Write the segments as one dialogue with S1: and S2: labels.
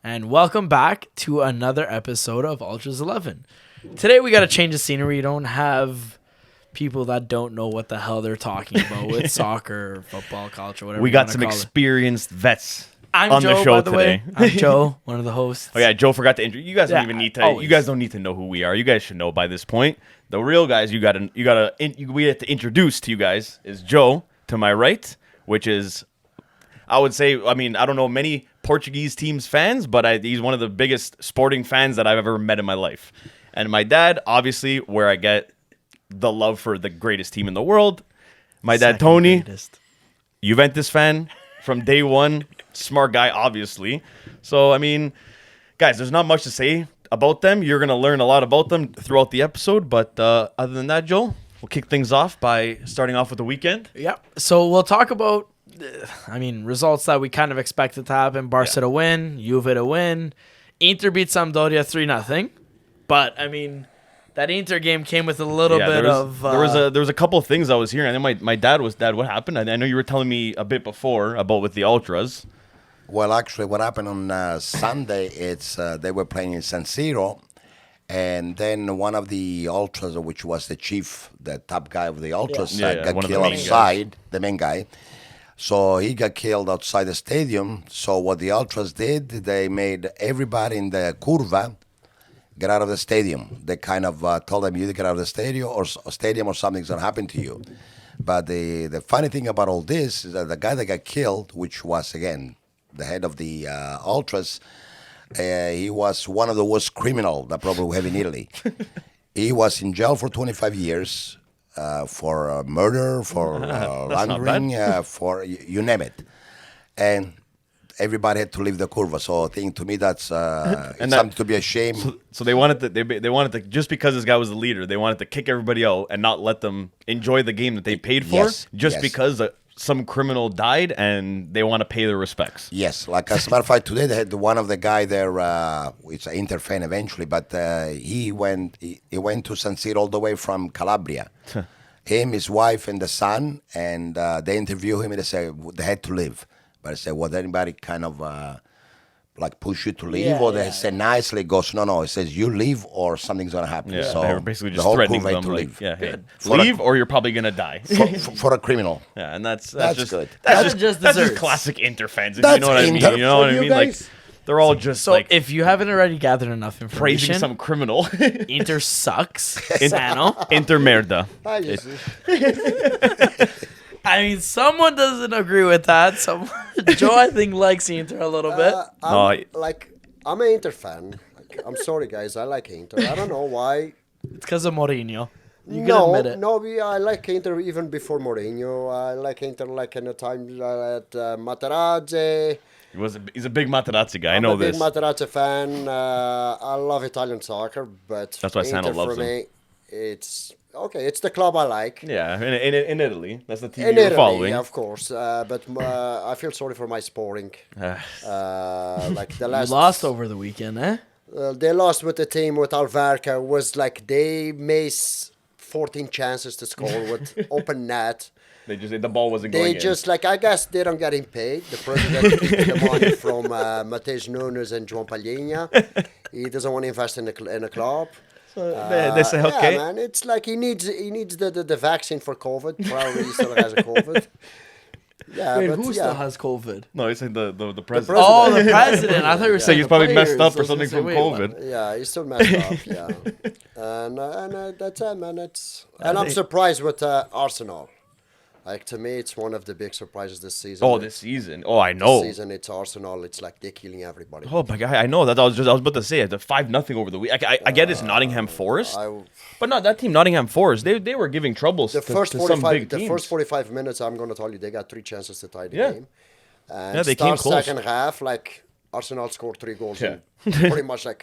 S1: and welcome back to another episode of Ultras 11. Today we got to change the scenery. You don't have people that don't know what the hell they're talking about with soccer, football, culture, whatever.
S2: We got some experienced vets
S1: I'm
S2: on
S1: Joe,
S2: the show
S1: by the
S2: today.
S1: Way. I'm Joe, one of the hosts.
S2: Oh yeah, Joe forgot to introduce. You guys don't
S1: Yeah,
S2: even need to.
S1: always.
S2: You guys don't need to know who we are. You guys should know by this point. The real guys, we have to introduce to you guys is Joe to my right, which is, I would say, I don't know many Portuguese teams fans, but he's one of the biggest sporting fans that I've ever met in my life. And my dad, obviously, where I get the love for the greatest team in the world. My dad, Tony, Juventus fan from day one. Smart guy, obviously. So, guys, there's not much to say about them. You're going to learn a lot about them throughout the episode. But other than that, Joel, we'll kick things off by starting off with the weekend.
S1: Yeah. So we'll talk about, results that we kind of expected to happen. Barca to win, Juve to win. Inter beat Sampdoria 3-0. But, that Inter game came with a little bit of...
S2: There was a couple of things I was hearing. I think my dad was, Dad, what happened? I know you were telling me a bit before about with the Ultras.
S3: Well, actually, what happened on Sunday, it's they were playing in San Siro, and then one of the Ultras, which was the top guy of the Ultras, got killed outside, the main guy. So he got killed outside the stadium. So what the Ultras did, they made everybody in the curva get out of the stadium. They kind of told them, you either get out of the stadium or something's going to happen to you. But the funny thing about all this is that the guy that got killed, which was, again, the head of the Ultras, he was one of the worst criminals that probably we have in Italy. He was in jail for 25 years for murder, for laundering, for you name it. And everybody had to leave the curva. So I think to me that's something to be ashamed.
S2: So they wanted to just because this guy was the leader, they wanted to kick everybody out and not let them enjoy the game that they paid for, because some criminal died and they want to pay their respects.
S3: Yes, like as a matter of fact, today they had one of the guy there, it's an Inter fan eventually, but he went to San Siro all the way from Calabria. Him, his wife, and the son, and they interview him and they say they had to leave. But I said, was anybody kind of push you to leave, or they say nicely, goes, no, it says you leave or something's going to happen.
S2: Yeah,
S3: so
S2: they were basically just
S3: the whole
S2: threatening
S3: crew had
S2: them,
S3: to leave.
S2: Leave or you're probably going to die.
S3: for a criminal.
S2: Yeah, and that's
S3: just good.
S2: That's just classic Inter fans, if
S3: That's
S2: you know what I mean.
S3: Inter.
S2: You know what I mean? Like, they're all just
S1: So if you haven't already gathered enough information,
S2: praising some criminal.
S1: Inter sucks. Sano.
S2: Inter merda.
S1: Someone doesn't agree with that. Joe, I think, likes Inter a little bit.
S4: I'm an Inter fan. I'm sorry, guys. I like Inter. I don't know why.
S1: It's because of Mourinho. You can admit it.
S4: I like Inter even before Mourinho. I like Inter in the time at Materazzi.
S2: He's a big Materazzi guy. I know this.
S4: I'm a big Materazzi fan. I love Italian soccer, but
S2: that's why Sano loves
S4: for me, it's okay. It's the club I like.
S2: Yeah, in Italy, that's the team you're following.
S4: Yeah, of course. But I feel sorry for my Sporting. Like the last.
S1: You lost over the weekend, eh?
S4: They lost with the team with Alverca. Was like they missed 14 chances to score with open net.
S2: The ball wasn't going in.
S4: They just I guess they don't getting paid. The president keeps the money from Matheus Nunes and João Palhinha. He doesn't want to invest in a club.
S2: So they say, okay.
S4: Yeah, man, it's like he needs the vaccine for COVID. Probably he still has a COVID. Yeah,
S1: wait, who still has COVID?
S2: No, he's like the president.
S1: Oh, the president. I thought you were saying
S2: he's probably messed up or something from COVID.
S4: Yeah, he's still messed up. Yeah, and that's it, man. I'm surprised with Arsenal. Like, to me, it's one of the big surprises this season.
S2: Oh, this season. Oh, I know.
S4: This season, it's Arsenal. It's like they're killing everybody.
S2: Oh, my God. I know. That I was about to say. The 5-0 over the week. I get it's Nottingham Forest. But not that team, Nottingham Forest. They were giving troubles to some big teams.
S4: The first 45 minutes, I'm going to tell you, they got 3 chances to tie the game. And
S2: they came close.
S4: Second half, Arsenal scored 3 goals in pretty much 3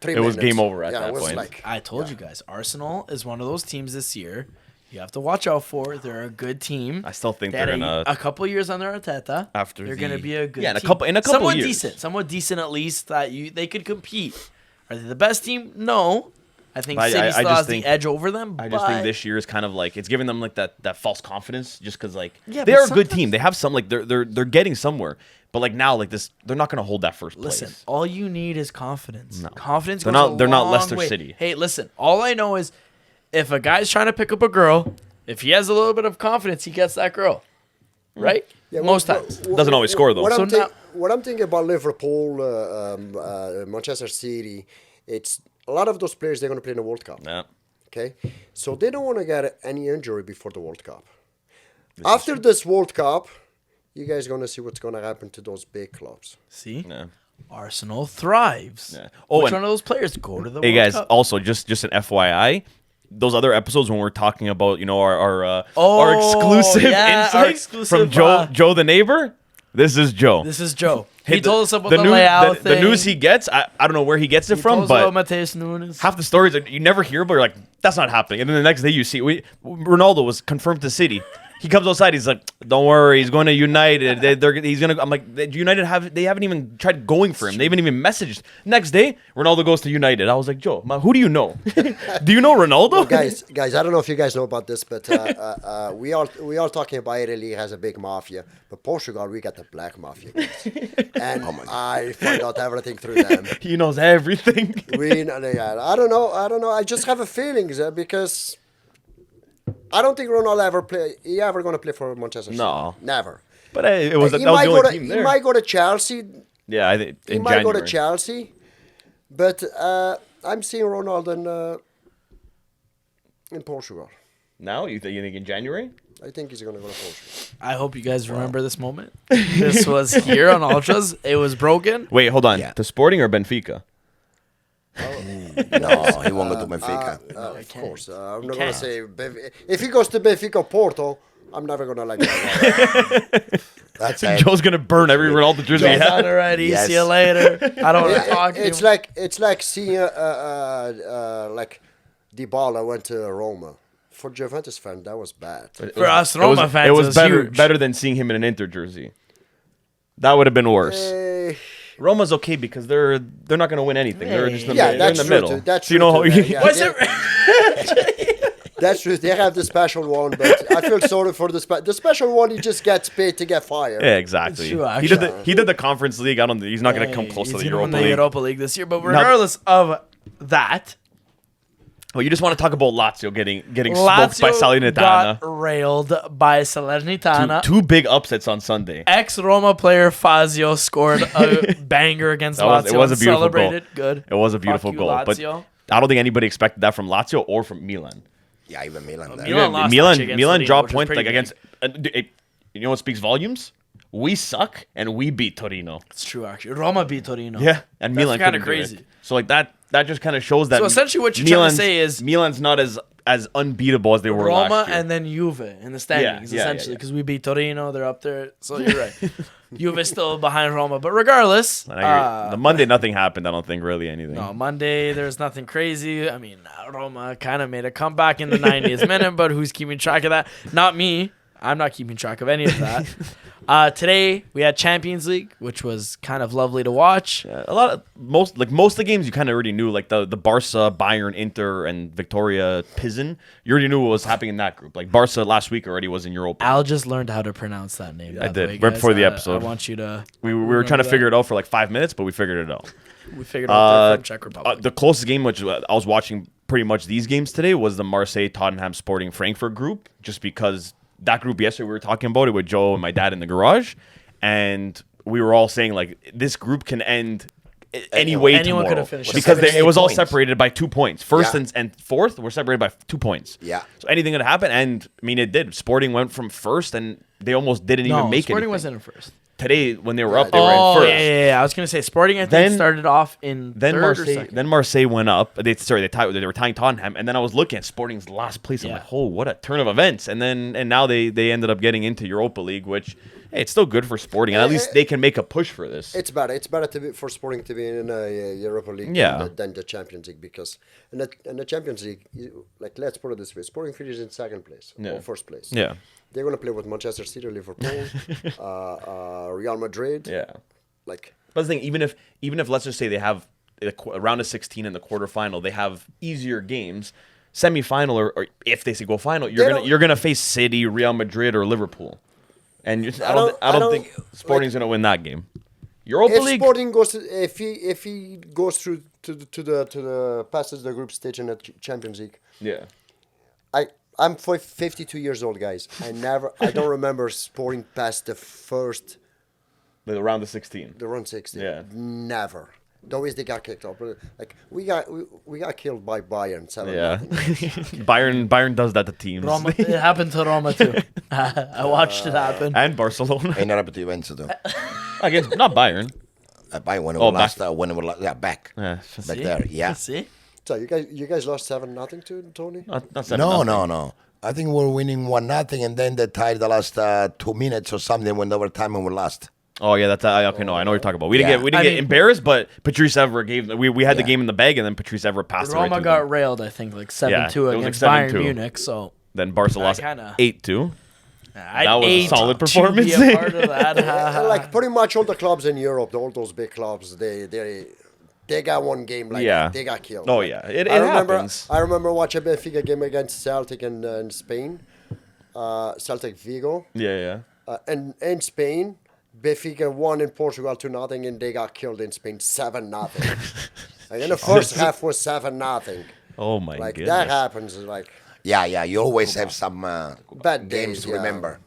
S4: minutes.
S2: It was game over at that point.
S1: I told you guys, Arsenal is one of those teams this year you have to watch out for. They're a good team.
S2: I still think they're gonna
S1: a couple years under Arteta.
S2: They're
S1: gonna be a good
S2: team. In a couple
S1: somewhat
S2: years.
S1: Somewhat decent at least that they could compete. Are they the best team? No. I think
S2: But
S1: City
S2: I
S1: still
S2: just
S1: has
S2: think-
S1: the edge over them.
S2: I just think
S1: but-
S2: this year is kind of like it's giving them like that false confidence, just because like
S1: Yeah,
S2: they're
S1: but
S2: a good team. They have some like they're getting somewhere, but like now like this, they're not going to hold that first place.
S1: Listen, all you need is confidence.
S2: No.
S1: Confidence.
S2: They're
S1: goes
S2: not-
S1: a
S2: they're not
S1: long
S2: Leicester
S1: way.
S2: City.
S1: Hey, listen. All I know is, if a guy's trying to pick up a girl, if he has a little bit of confidence, he gets that girl, right?
S4: Yeah,
S1: Most times.
S2: Doesn't always score, though.
S4: What,
S1: So
S4: what I'm thinking about Liverpool, Manchester City, it's a lot of those players they're going to play in the World Cup.
S2: Yeah.
S4: Okay, so they don't want to get any injury before the World Cup. After this World Cup, you guys going to see what's going to happen to those big clubs.
S1: See,
S2: Yeah.
S1: Arsenal thrives.
S2: Yeah. Oh,
S1: Which
S2: and-
S1: one of those players go to the
S2: Hey
S1: World
S2: guys,
S1: Cup?
S2: also just an FYI, those other episodes when we're talking about our
S1: Oh,
S2: exclusive
S1: yeah,
S2: insight
S1: our exclusive,
S2: from Joe the neighbor. This is Joe.
S1: This is Joe.
S2: Hey,
S1: He told us about the
S2: news,
S1: layout
S2: the
S1: thing.
S2: news he gets. I don't know where he gets it
S1: He
S2: from,
S1: told us about
S2: but
S1: Mateus Nunes.
S2: half the stories that you never hear, but you're like, that's not happening. And then the next day you see Ronaldo was confirmed to City. He comes outside. He's like, "Don't worry, he's going to United. He's gonna." I'm like, United they haven't even tried going for him. They haven't even messaged. Next day, Ronaldo goes to United. I was like, Joe, who do you know? Do you know Ronaldo?
S4: Well, guys, I don't know if you guys know about this, but we are talking about Italy has a big mafia, but Portugal we got the black mafia, guys. And I find out everything through them.
S2: He knows everything.
S4: I don't know. I just have a feeling because I don't think Ronaldo ever going to play for Manchester City.
S2: No.
S4: Never.
S2: But it was
S4: He
S2: that was
S4: might
S2: the
S4: go
S2: only
S4: to
S2: team
S4: he
S2: there.
S4: might go to Chelsea.
S2: Yeah, I think
S4: He
S2: in
S4: might go to
S2: January.
S4: Chelsea, but I'm seeing Ronaldo in Portugal.
S2: Now you think in January?
S4: I think he's going to go to Portugal.
S1: I hope you guys remember this moment. This was here on Ultras. It was broken.
S2: Wait, hold on.
S3: Yeah.
S2: To Sporting or Benfica?
S3: No, he won't go to Benfica.
S4: Of course, I'm not
S1: can't.
S4: going to say if he goes to Benfica Porto, I'm never going to like that.
S3: That's it.
S2: Joe's gonna burn every Ronaldo jersey he
S1: Joe's
S2: has.
S1: done already.
S3: Yes.
S1: See you later. I don't want to talk to
S4: It's
S1: you.
S4: like seeing like Dybala went to Roma. For Juventus fan, that was bad.
S1: For us Roma fans,
S2: it was better
S1: huge.
S2: better than seeing him in an Inter jersey. That would have been worse. Roma's okay because they're not gonna win anything. They're just in the,
S4: Yeah,
S2: they're in
S4: that's
S2: the
S4: true.
S2: middle.
S4: Too. That's
S2: So you know how
S4: true.
S2: you,
S4: Too, yeah.
S1: What's it?
S4: That's true. They have the special one, but I feel sorry for the special one. He just gets paid to get fired.
S2: yeah, exactly.
S1: True,
S2: he did the Conference League. He's not gonna come close
S1: He's
S2: to the
S1: gonna win
S2: Europa League.
S1: Europa League this year. But regardless of that,
S2: Well, you just want to talk about Lazio getting smoked by
S1: Lazio got
S2: Salernitana.
S1: railed by Salernitana.
S2: Two big upsets on Sunday.
S1: Ex-Roma player Fazio scored a banger against Lazio.
S2: It was a
S1: and
S2: beautiful
S1: celebrated.
S2: goal.
S1: Good.
S2: It was a beautiful
S1: Fuck you,
S2: goal.
S1: Lazio.
S2: But I don't think anybody expected that from Lazio or from Milan.
S3: Yeah, even Milan. There.
S1: Milan lost actually against
S2: Milan
S1: Torino,
S2: dropped
S1: which is
S2: points
S1: pretty
S2: like against. You know what speaks volumes? We suck and we beat Torino.
S1: It's true, actually. Roma beat Torino.
S2: Yeah, and
S1: That's
S2: Milan
S1: kinda
S2: couldn't do it.
S1: crazy.
S2: So like that just kind of shows that.
S1: So essentially what you're trying to say is-
S2: Milan's not as unbeatable as they were
S1: Roma
S2: last year.
S1: and then Juve in the standings,
S2: Yeah,
S1: essentially,
S2: yeah.
S1: because we beat Torino. They're up there. So you're right. Juve's still behind Roma. But regardless,
S2: And the Monday nothing happened. I don't think really anything.
S1: no, Monday, there's nothing crazy. I mean, Roma kind of made a comeback in the 90th minute, but who's keeping track of that? Not me. I'm not keeping track of any of that. Today, we had Champions League, which was kind of lovely to watch.
S2: Most of the games you kind of already knew, like the Barca, Bayern, Inter, and Victoria Pilsen. You already knew what was happening in that group. Like Barca last week already was in Europa.
S1: Al just learned how to pronounce that name. by
S2: I
S1: the
S2: did,
S1: way,
S2: right
S1: guys.
S2: before the episode.
S1: I want you to.
S2: We were trying to figure it out for like 5 minutes, but we figured it out.
S1: We figured out they're from Czech Republic.
S2: The closest game, which I was watching pretty much these games today, was the Marseille, Tottenham, Sporting, Frankfurt group. Just because that group yesterday we were talking about it with Joe and my dad in the garage, and we were all saying like this group can end any way
S1: Anyone
S2: tomorrow
S1: could have finished
S2: because it was all
S3: 78 points.
S2: separated by 2 points. First
S3: Yeah.
S2: and fourth were separated by 2 points.
S3: Yeah.
S2: So anything could happen, and I mean it did. Sporting went from first, and they almost didn't even make it.
S1: Sporting wasn't in first.
S2: Today when they were up,
S4: they
S2: they were in
S1: Oh,
S2: first.
S1: yeah. I was gonna say Sporting. I think
S2: Then-
S1: started off in
S2: Then
S1: third or
S2: Marseille,
S1: second.
S2: then Marseille went up. They were tying Tottenham, and then I was looking at Sporting's last place. I'm
S1: Yeah.
S2: like, oh, what a turn of events! And now they ended up getting into Europa League, which hey, it's still good for Sporting, and at least they can make a push for this.
S4: It's better. It's better for Sporting to be in a Europa League
S2: Yeah.
S4: than the Champions League because in the Champions League, like let's put it this way: Sporting finishes in second place or first place.
S2: Yeah,
S4: They're gonna play with Manchester City, Liverpool, Real Madrid.
S2: yeah.
S4: Like
S2: But the thing, even if let's just say they have a round of 16 and the quarterfinal, they have easier games. Semifinal, or if they say go final, you're gonna face City, Real Madrid, or Liverpool, and I don't think Sporting's gonna win that game. Europa League.
S4: Sporting goes if he goes through to the passes the group stage in the Champions League.
S2: Yeah.
S4: I'm 52 years old, guys. I don't remember Sporting past the
S2: round of 16.
S4: The round 16.
S2: Yeah.
S4: Never. Always they got kicked off. Like we got killed by Bayern 7.
S2: Yeah. Bayern does that to teams.
S1: Roma, it happened to Roma too. I watched it happen.
S2: And Barcelona.
S3: And happened to Juventus too.
S2: Against not Bayern.
S3: Bayern when we were last, back.
S2: Yeah.
S3: Back there. Yeah.
S1: See?
S4: So you guys lost 7-0 to Tony?
S2: Not
S3: No. I think we're winning 1-0, and then they tied the last 2 minutes or something when they were time and we lost.
S2: Oh yeah, that's okay. No, I know what you're talking about. We didn't get embarrassed, but Patrice Evra gave. We had the game in the bag, and then Patrice Evra passed it right
S1: Roma
S2: to
S1: got
S2: them.
S1: railed, I think, like 7-2
S2: it was
S1: against
S2: like 7-2.
S1: Bayern Munich. So
S2: Then Barca lost 8-2.
S1: that
S2: was a solid performance.
S1: To be a part of that.
S4: Like pretty much all the clubs in Europe, all those big clubs, they got one game like they got killed.
S2: Oh yeah, it
S4: happens. I remember watching a Benfica game against Celtic in Spain, Celtic Vigo.
S2: Yeah.
S4: And in Spain, Benfica won in Portugal 2-0, and they got killed in Spain 7-0. Like in the first half was 7-0.
S2: Oh my
S4: like
S2: goodness.
S4: that happens. Like
S3: Yeah. You always have some
S4: bad
S3: games
S4: days,
S3: to remember.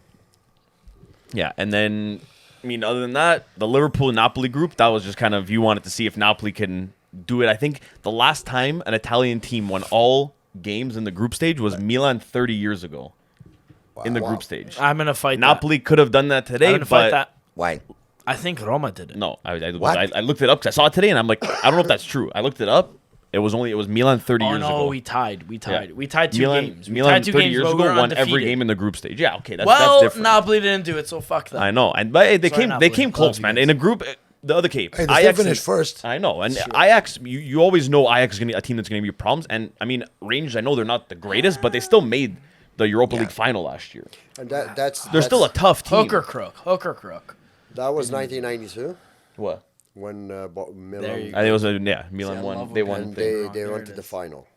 S2: Yeah, and then I mean, other than that, the Liverpool-Napoli group, that was just kind of you wanted to see if Napoli can do it. I think the last time an Italian team won all games in the group stage was Milan 30 years ago. In the group stage.
S1: I'm gonna fight.
S2: Napoli could have done that today,
S1: I'm gonna fight that.
S3: Why?
S1: I think Roma did it.
S2: No, I looked it up because I saw it today, and I'm like, I don't know if that's true. I looked it up. It was Milan 30 years ago.
S1: We tied. We tied 2
S2: Milan,
S1: games.
S2: Milan 30 years ago won every game in the group stage. Yeah, okay, that's different.
S1: Napoli didn't do it, so fuck that.
S2: I know, and but they
S1: Napoli.
S2: came close, man. In a group, the other came.
S3: Hey, they finished first.
S2: I know, and Ajax, you always know Ajax is gonna be a team that's gonna be problems. And I mean, Rangers, I know they're not the greatest, but they still made the Europa League final last year.
S4: and that's
S2: They're still a tough team.
S1: Hooker crook.
S4: That was 1992
S2: What?
S4: when
S1: There
S4: Milan
S1: you
S2: I think it was Milan
S1: See, I
S2: won.
S1: love
S2: They
S1: them.
S2: won.
S4: and
S2: thing.
S4: they went to the final.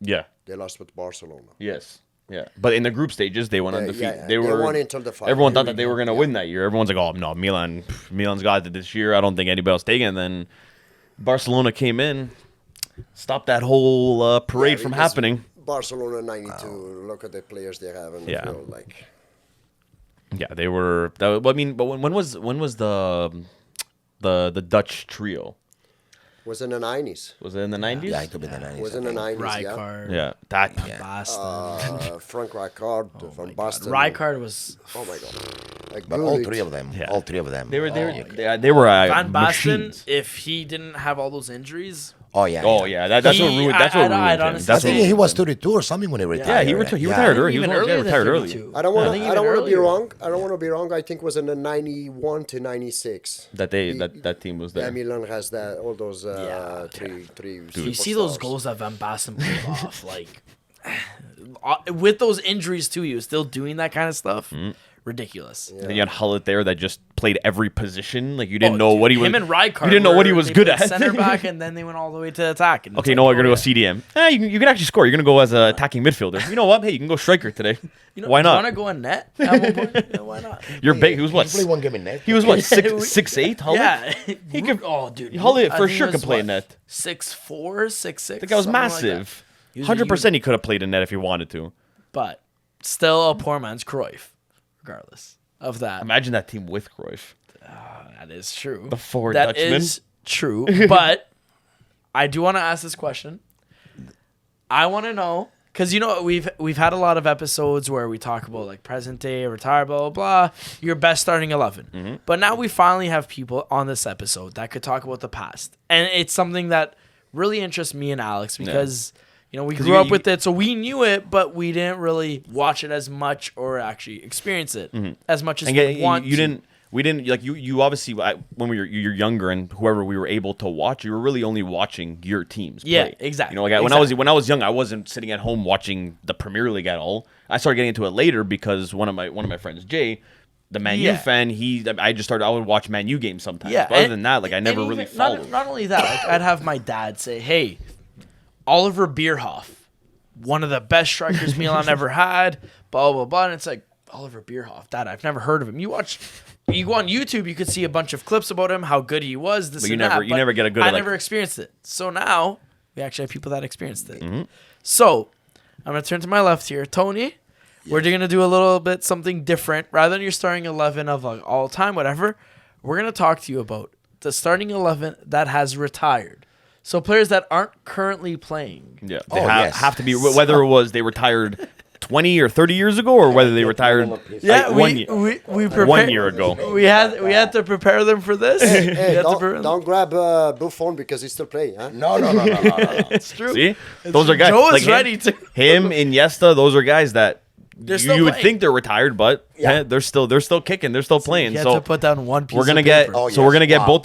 S2: Yeah.
S4: They lost with Barcelona.
S2: Yes. Yeah. But in the group stages, they went undefeated.
S4: They won until the final.
S2: Everyone thought that they were going to win that year. Everyone's like, "Oh no, Milan's got it this year. I don't think anybody else taking it." And then Barcelona came in, stopped that whole parade from
S4: because
S2: happening.
S4: Barcelona 92. Look at the players they have in the field. Like
S2: Yeah, they were. I mean, but when was the Dutch trio?
S4: was in the 90s.
S2: Was it in the 90s?
S3: Yeah, it could be the 90s.
S4: Was in the 90s.
S1: Rijkaard.
S2: Yeah, that.
S1: Boston.
S4: Frank Rijkaard from Boston.
S1: Rijkaard was.
S4: Oh my god. Like
S3: But all
S4: Gullit.
S3: three of them.
S2: Yeah.
S3: All three of them.
S2: They were
S1: Van Basten,
S2: machines.
S1: if he didn't have all those injuries.
S3: Oh yeah.
S2: Oh yeah, that's what ruined. That's what ruined
S1: I'd
S2: him.
S1: honestly
S3: I
S2: That's
S1: say
S2: what
S3: think he
S2: ruined
S3: was
S2: him.
S3: 32 or something when he retired.
S2: Yeah, he retired early. He was
S1: Even earlier than
S2: retired early.
S1: 32.
S4: I don't want
S1: think
S4: to. I don't
S1: even
S4: want to be
S1: earlier.
S4: wrong. I don't want to be wrong. I think it was in the 91 to 96.
S2: That team was there.
S4: Yeah, Milan has that. All those
S1: Yeah.
S4: three.
S1: You see those goals that Van Basten pulled off, like with those injuries too. He was still doing that kind of stuff. Ridiculous.
S2: Then you had Hullet there that just played every position. Like you didn't know
S1: dude,
S2: what he was.
S1: Him and Rijkaard.
S2: You didn't know what he was
S1: they
S2: good
S1: played
S2: at.
S1: Center back, and then they went all the way to attack. And
S2: Okay, you know what? You're gonna go CDM. You can actually score. You're gonna go as an attacking midfielder. You know what? Hey, you can go striker today.
S1: You know,
S2: Why not?
S1: Want to go in net? At one point? Yeah, why not?
S2: You're big. He was what?
S3: He played one game in net.
S2: He was what? 6'8". Hullet.
S1: Yeah,
S2: He could.
S1: Oh, dude,
S2: Hullet
S1: I
S2: for
S1: think
S2: sure
S1: he
S2: could
S1: was,
S2: play
S1: what,
S2: in net.
S1: 6'4", 6'6".
S2: The guy was
S1: something like that.
S2: massive.
S1: He was a
S2: 100% he could have played in net if he wanted to.
S1: But still a poor man's Cruyff, regardless of that.
S2: Imagine that team with Cruyff.
S1: That is true.
S2: The four
S1: That
S2: Dutchmen.
S1: is true. But I do want to ask this question. I want to know, because we've had a lot of episodes where we talk about like present day, retire, blah blah blah. Your best starting 11.
S2: Mm-hmm.
S1: But now we finally have people on this episode that could talk about the past, and it's something that really interests me and Alex because. We grew up with it, so we knew it, but we didn't really watch it as much or actually experience it as much as we want to.
S2: We didn't like you obviously when you're younger and whoever we were able to watch, you were really only watching your teams play.
S1: Yeah, exactly.
S2: When I was young, I wasn't sitting at home watching the Premier League at all. I started getting into it later because one of my friends, Jay, the Man U
S1: Yeah.
S2: fan, I would watch Man U games sometimes.
S1: Yeah,
S2: But other
S1: and-
S2: than that, like I never
S1: and
S2: really
S1: even-
S2: followed.
S1: Not only that, like I'd have my dad say, "Hey, Oliver Bierhoff, one of the best strikers Milan ever had." Blah blah blah, and it's like Oliver Bierhoff, Dad, I've never heard of him. You go on YouTube, you could see a bunch of clips about him, how good he was. This
S2: But you
S1: and
S2: never-
S1: that,
S2: you never get a good,
S1: I
S2: like-
S1: never experienced it. So now we actually have people that experienced it.
S2: Mm-hmm.
S1: So I'm gonna turn to my left here, Tony. We're gonna do a little bit something different. Rather than your starting 11 of like all time, whatever, we're gonna talk to you about the starting 11 that has retired. So players that aren't currently playing.
S2: Yeah, they
S3: yes.
S2: have to be, whether it was they retired 20 or 30 years ago, or whether they retired
S1: Yeah,
S2: like,
S1: we prepared,
S2: 1 year ago.
S1: We had to prepare them for this.
S4: Hey,
S1: We had to prepare them.
S4: don't grab Buffon because he's still playing, huh?
S3: No.
S1: It's true.
S2: See, those are guys.
S1: Joe is
S2: like
S1: ready to.
S2: him, Iniesta. Those are guys that
S1: still
S2: you would
S1: playing.
S2: think they're retired, but they're still kicking. They're still playing.
S1: You had
S2: So
S1: to put down one piece.
S2: we're gonna
S1: of
S2: get
S1: paper.
S3: Oh,
S2: so we're
S3: yes.
S2: gonna get
S3: Wow.
S2: both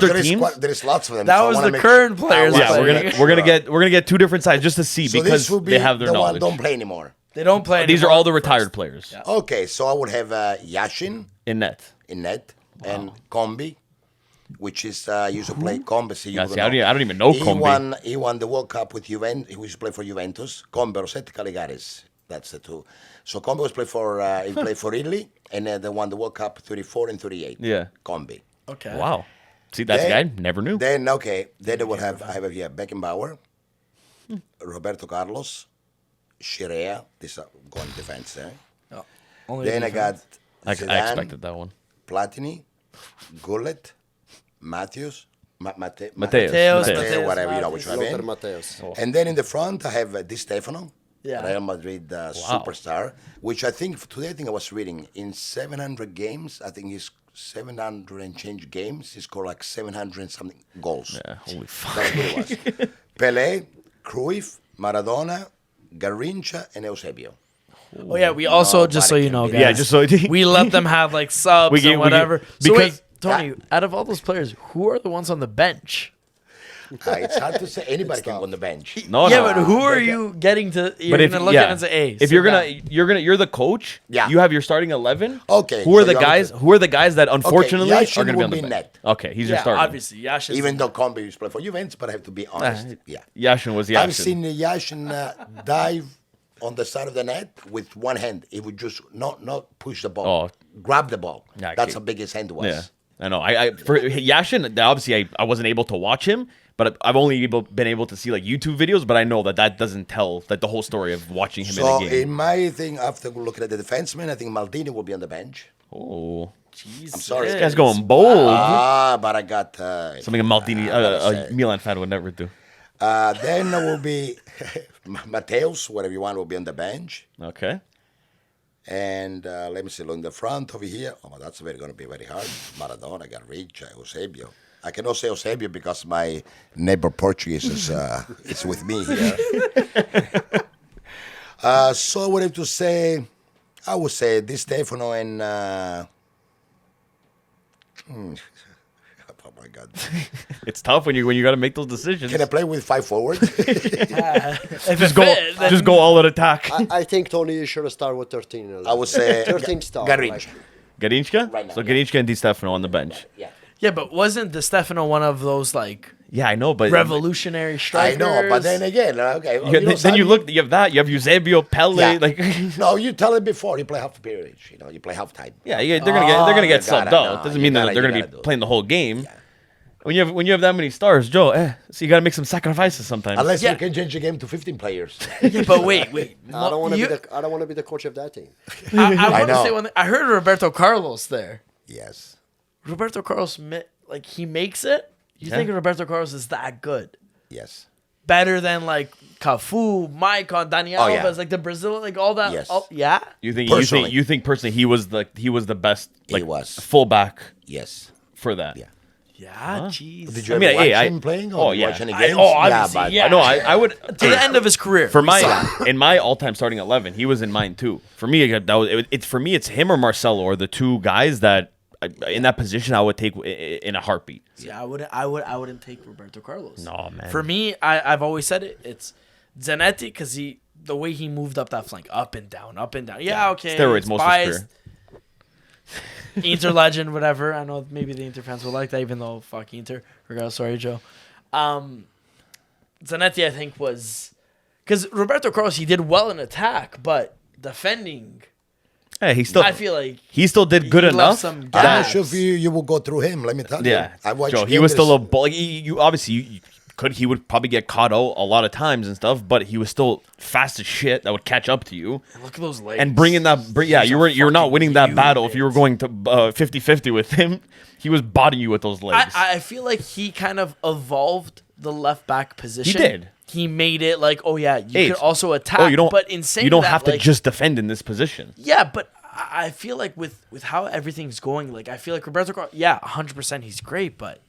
S2: their
S3: There is
S2: teams.
S3: there is lots of them.
S1: That
S3: so I
S1: was
S3: wanna
S1: the
S3: make
S1: current
S3: sure-
S1: players
S3: I
S2: Yeah,
S3: wanna
S1: playing.
S3: make
S2: we're gonna
S3: sure.
S2: get two different sides just to see
S3: So
S2: because
S3: this would be
S2: they have their
S3: the one
S2: knowledge.
S3: don't play anymore.
S1: They don't play.
S2: These are
S1: anymore.
S2: all the retired players
S3: Okay, so I would have Yashin
S2: in net.
S3: in net and Combi, which is used to play Combi. So you
S2: Yeah,
S3: don't
S2: see,
S3: know.
S2: I don't even know
S3: He
S2: Combi.
S3: He won the World Cup with Juventus. He used to play for Juventus. Combi, Rossetti, Caligaris. That's the two. So Combi was played for he played for Italy, and they won the World Cup 34 and 38.
S2: Yeah.
S3: Combi.
S1: Okay.
S2: Wow. See, that's a
S3: Then-
S2: guy never knew.
S3: Then they will have I have here Beckenbauer, Roberto Carlos, Scirea. This going defense.
S1: Only
S3: Then I got
S2: I
S3: Zidane,
S2: expected that one.
S3: Platini, Gullit, Matthews,
S2: Mateus.
S3: Matteo, whatever you know which one. I
S4: Lothar
S3: mean.
S4: Matthäus.
S3: And then in the front I have Di Stefano,
S1: Yeah.
S3: Real Madrid superstar, which I think today I was reading in 700 games. I think he's 700 and change games. He scored like 700 and something goals.
S2: Yeah, holy fuck.
S3: That's what it was. Pele, Cruyff, Maradona, Garrincha, and Eusebio.
S1: Oh yeah, we also just so you know, guys.
S2: Yeah, just so
S1: we let them have like subs
S2: We give-
S1: and
S2: we give-
S1: whatever. So
S2: because-
S1: wait, Tony, out of all those players, who are the ones on the bench?
S3: It's hard to say. Anybody can go on the bench.
S2: No,
S1: yeah,
S2: no.
S1: but who are you getting to? You're
S2: But if
S1: gonna look at it and say, "Hey,
S2: if
S1: sit
S2: you're
S1: down."
S2: you're the coach.
S3: Yeah.
S2: You have your starting 11.
S3: Okay,
S2: Who are
S3: so
S2: the
S3: you want
S2: guys?
S3: to-
S2: Who are the guys that unfortunately
S3: Yashin
S2: are going to be
S3: will
S2: on the
S3: be
S2: bench?
S3: net.
S2: Okay, he's your
S1: yeah,
S2: starter.
S1: obviously, Yash is
S3: Even though Combi used to play for Juventus, but I have to be honest. Yeah.
S2: Yashin was
S3: I've
S2: Yashin.
S3: seen Yashin dive on the side of the net with one hand. He would just not push the ball, grab the ball.
S2: Yeah,
S3: That's
S2: okay.
S3: how big his hand was.
S2: Yeah, I know. I for Yashin, obviously I wasn't able to watch him, but I've only been able to see like YouTube videos. But I know that doesn't tell the whole story of watching him
S3: So
S2: in a game.
S3: in my thing, after looking at the defenseman, I think Maldini will be on the bench.
S2: Oh,
S1: Jesus.
S3: I'm sorry.
S2: this guy's going bold.
S3: But I got
S2: Something a Maldini,
S3: gotta
S2: a
S3: say.
S2: Milan fan would never do.
S3: Then there will be Mateus, whatever you want, will be on the bench.
S2: Okay.
S3: And let me see, look in the front over here. Oh, that's going to be very hard. Maradona, Garrincha, Eusebio. I cannot say Eusebio because my neighbor Portuguese is with me here. So I would have to say, I would say Di Stefano and. Oh my God!
S2: It's tough when you got to make those decisions.
S3: Can I play with 5 forwards?
S1: Just
S2: Just go all out attack.
S4: I think Tony, you should have started with 13.
S3: I would say
S4: 13 star.
S3: Garrincha.
S2: Garinchka?
S3: Right now,
S2: So
S3: yeah.
S2: Garinchka and Di Stefano on the bench.
S3: Yeah.
S1: Yeah, but wasn't Di Stefano one of those like
S2: Yeah, I know, but
S1: revolutionary
S3: I
S1: strikers?
S3: know, but then again, okay.
S2: then you look. You have that. You have Eusebio, Pele.
S3: Yeah.
S2: Like,
S3: No, you tell it before. You play half the period. You play half time.
S2: yeah, they're gonna get
S3: you gotta
S2: subbed out.
S3: know,
S2: Doesn't
S3: you
S2: mean that
S3: gotta-
S2: they're
S3: you
S2: gonna
S3: gotta
S2: be
S3: do it.
S2: playing the whole game.
S3: Yeah.
S2: When you have that many stars, Joe, so you gotta make some sacrifices sometimes.
S3: Unless
S1: Yeah.
S3: you can change the game to 15 players.
S1: Yeah, but wait.
S4: I don't want to
S1: You-
S4: be the. I don't want to be the coach of that team.
S1: I want to
S3: know.
S1: say one thing. I heard Roberto Carlos there.
S3: Yes.
S1: Roberto Carlos, like he makes it. You
S2: Yeah.
S1: think Roberto Carlos is that good?
S3: Yes.
S1: Better than like Cafu, Maicon, Dani
S3: Oh, yeah.
S1: Alves, like the Brazil, like all that.
S3: Yes.
S1: Yeah.
S3: Personally.
S2: You think personally he was the best like
S3: was.
S2: fullback
S3: Yes.
S2: for that.
S3: Yeah.
S1: Yeah. Jeez.
S3: Did you
S2: I
S3: ever
S2: mean,
S3: watch
S2: hey, I-
S3: him playing?
S2: oh,
S3: Or did you
S2: yeah.
S3: watch any
S1: I-
S3: games?
S1: oh, obviously,
S3: but
S1: yeah.
S2: I know. I would
S1: To the end of his career.
S2: for my in my all-time starting 11. He was in mine too. For me, it's him or Marcelo or the two guys that in that position I would take in a heartbeat.
S1: Yeah, I wouldn't take Roberto Carlos.
S2: No, man.
S1: For me, I've always said it. It's Zanetti because the way he moved up that flank, up and down, up and down. Yeah, okay.
S2: Steroids
S1: it's
S2: most of his
S1: biased.
S2: career.
S1: Inter legend, whatever. I know maybe the Inter fans will like that, even though fuck Inter. Regardless, sorry, Joe. Zanetti, I think, was because Roberto Carlos, he did well in attack, but defending,
S2: Hey, he still.
S1: I feel like
S2: he still did good
S1: he left
S2: enough.
S1: some
S3: I'm not
S1: gaps.
S3: sure if you will go through him. Let me tell you.
S2: Yeah,
S3: I watched
S2: Joe. He was still a ball. You obviously you could. He would probably get caught out a lot of times and stuff, but he was still fast as shit. That would catch up to you.
S1: Look at those legs.
S2: And bringing that, yeah,
S1: He's
S2: you're not
S1: fucking
S2: winning that battle if you were
S1: unit.
S2: going to 50-50 with him. He was bodying you with those legs.
S1: I feel like he kind of evolved the left back position.
S2: did.
S1: He made it like, oh yeah, you
S2: Hey,
S1: could also attack.
S2: oh, you don't.
S1: But in saying
S2: you don't
S1: that,
S2: have to
S1: like,
S2: just defend in this position.
S1: Yeah, but I feel like with how everything's going, like I feel like Roberto Carlos, yeah, 100% he's great, but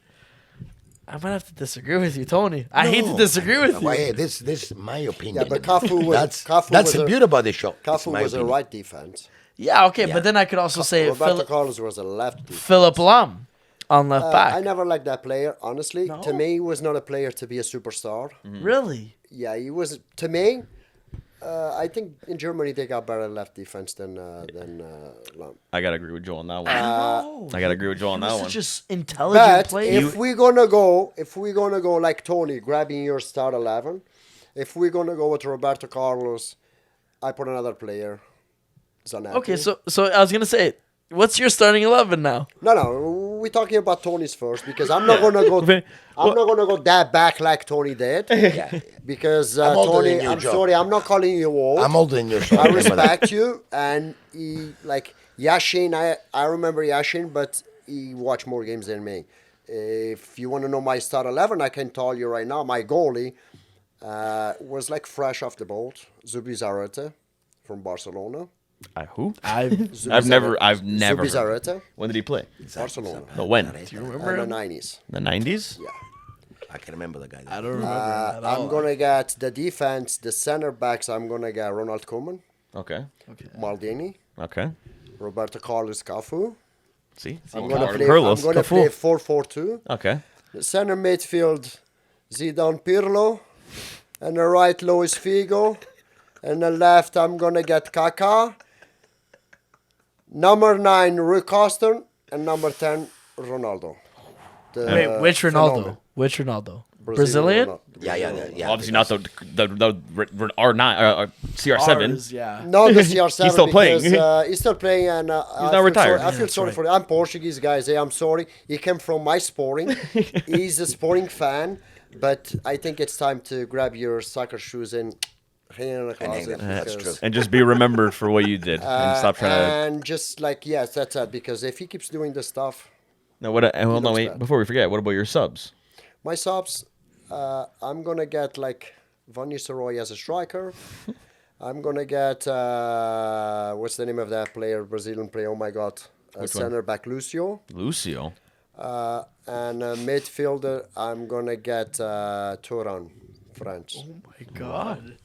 S1: I might have to disagree with you, Tony. I hate to disagree with you.
S3: Well, hey, this is my opinion.
S4: Yeah, but Cafu was
S3: that's the beauty about the show. It's
S4: Cafu
S3: my
S4: was a
S3: opinion.
S4: right defense.
S1: Yeah, okay, but then I could also say
S4: Roberto Carlos was a left defense.
S1: Philip Lahm on left back.
S4: I never liked that player, honestly.
S1: No?
S4: To me, he was not a player to be a superstar.
S1: Really?
S4: Yeah, he was. To me, I think in Germany they got better left defense than Lahm.
S2: I gotta agree with Joe on that one.
S1: No.
S2: I gotta agree with Joe on that one.
S1: Such just intelligent
S4: But
S1: player.
S4: if we're gonna go like Tony, grabbing your start 11, if we're gonna go with Roberto Carlos, I put another player, Zanetti.
S1: Okay, so I was gonna say, what's your starting 11 now?
S4: No, we're talking about Tony's first because I'm not gonna go. I'm not gonna go that back like Tony did. Because
S3: I'm older
S4: Tony,
S3: than you,
S4: I'm
S3: Joe.
S4: sorry, I'm not calling you old.
S3: I'm older than you.
S4: I respect you, and he like Yashin. I remember Yashin, but he watched more games than me. If you want to know my start 11, I can tell you right now. My goalie was like fresh off the boat, Zubizarreta from Barcelona.
S2: Who?
S1: I've
S2: never. Heard.
S4: Zubizarreta,
S2: When did he play?
S4: Barcelona.
S2: No, when?
S1: Do you
S4: In
S1: remember
S4: the
S1: him?
S4: 90s.
S2: The 90s.
S4: Yeah.
S3: I can remember the guy.
S1: I don't remember. at all.
S4: I'm gonna get the defense, the center backs. I'm gonna get Ronald Koeman,
S2: Okay.
S4: Maldini,
S2: Okay.
S4: Roberto Carlos, Cafu.
S2: See.
S4: I'm gonna play.
S2: Carlos.
S4: I'm gonna
S1: Cafu.
S4: play 4-4-2.
S2: Okay.
S4: The center midfield, Zidane Pirlo, and the right Luis Figo, and the left I'm gonna get Kaká. Number 9 Rui Costa, and number 10 Ronaldo.
S1: Wait, which Ronaldo?
S4: phenomenal
S1: Which Ronaldo?
S4: Brazilian
S1: Brazilian?
S4: Ronaldo.
S3: Yeah.
S2: Obviously not the R9 CR7.
S1: Ours, yeah.
S4: No, the CR7.
S2: He's still playing.
S4: Because, he's still playing, and he's
S2: not retired.
S4: I feel sorry for him. I'm Portuguese, guys. Hey, I'm sorry. He came from my Sporting. He's a Sporting fan, but I think it's time to grab your soccer shoes and hang in the closet.
S3: That's
S4: because-
S3: true.
S2: And just be remembered for what you did, and stop trying to.
S4: And just like, yes, that's it. Because if he keeps doing this stuff,
S2: No, what? Hold on,
S4: looks
S2: wait.
S4: bad.
S2: Before we forget, what about your subs?
S4: my subs, I'm gonna get like Van Nistelrooy as a striker. I'm gonna get what's the name of that player, Brazilian player? Oh my God, center back Lucio,
S2: Lucio.
S4: and midfielder. I'm gonna get Turan, French.
S1: Oh my god.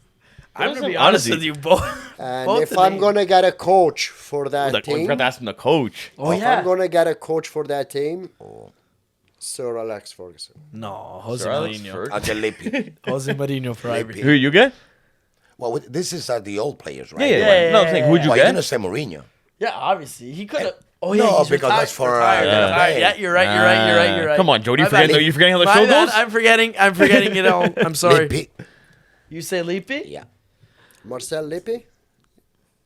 S1: I'm gonna be
S2: honestly-
S1: honest with you both.
S4: And
S1: both
S4: if
S1: the
S4: I'm
S1: names.
S4: gonna get a coach for that
S2: Like, we
S4: team,
S2: forgot to ask him the coach.
S1: Oh
S4: if
S1: yeah.
S4: I'm gonna get a coach for that team, Sir Alex Ferguson.
S1: No, Jose
S2: Sir Alex
S1: Mourinho.
S2: Ferg-
S3: I'll get Lippi.
S1: Jose Mourinho for Ivy.
S2: Who you get?
S3: Well, this is the old players, right?
S2: Yeah. No, I'm saying who'd you
S3: Well, you're
S2: get?
S3: gonna say Mourinho.
S1: Yeah, obviously he could have. Oh yeah,
S3: No,
S1: he's
S3: because
S1: retired,
S3: that's for,
S1: retired,
S3: yeah.
S1: retired. Yeah, you're right. You're right.
S2: Come on, Jody.
S1: My bad.
S2: You forgetting how the
S1: My
S2: show
S1: bad,
S2: goes?
S1: I'm forgetting it all. I'm sorry.
S3: Lippi.
S1: You say Lippi?
S3: Yeah.
S4: Marcel Lippi,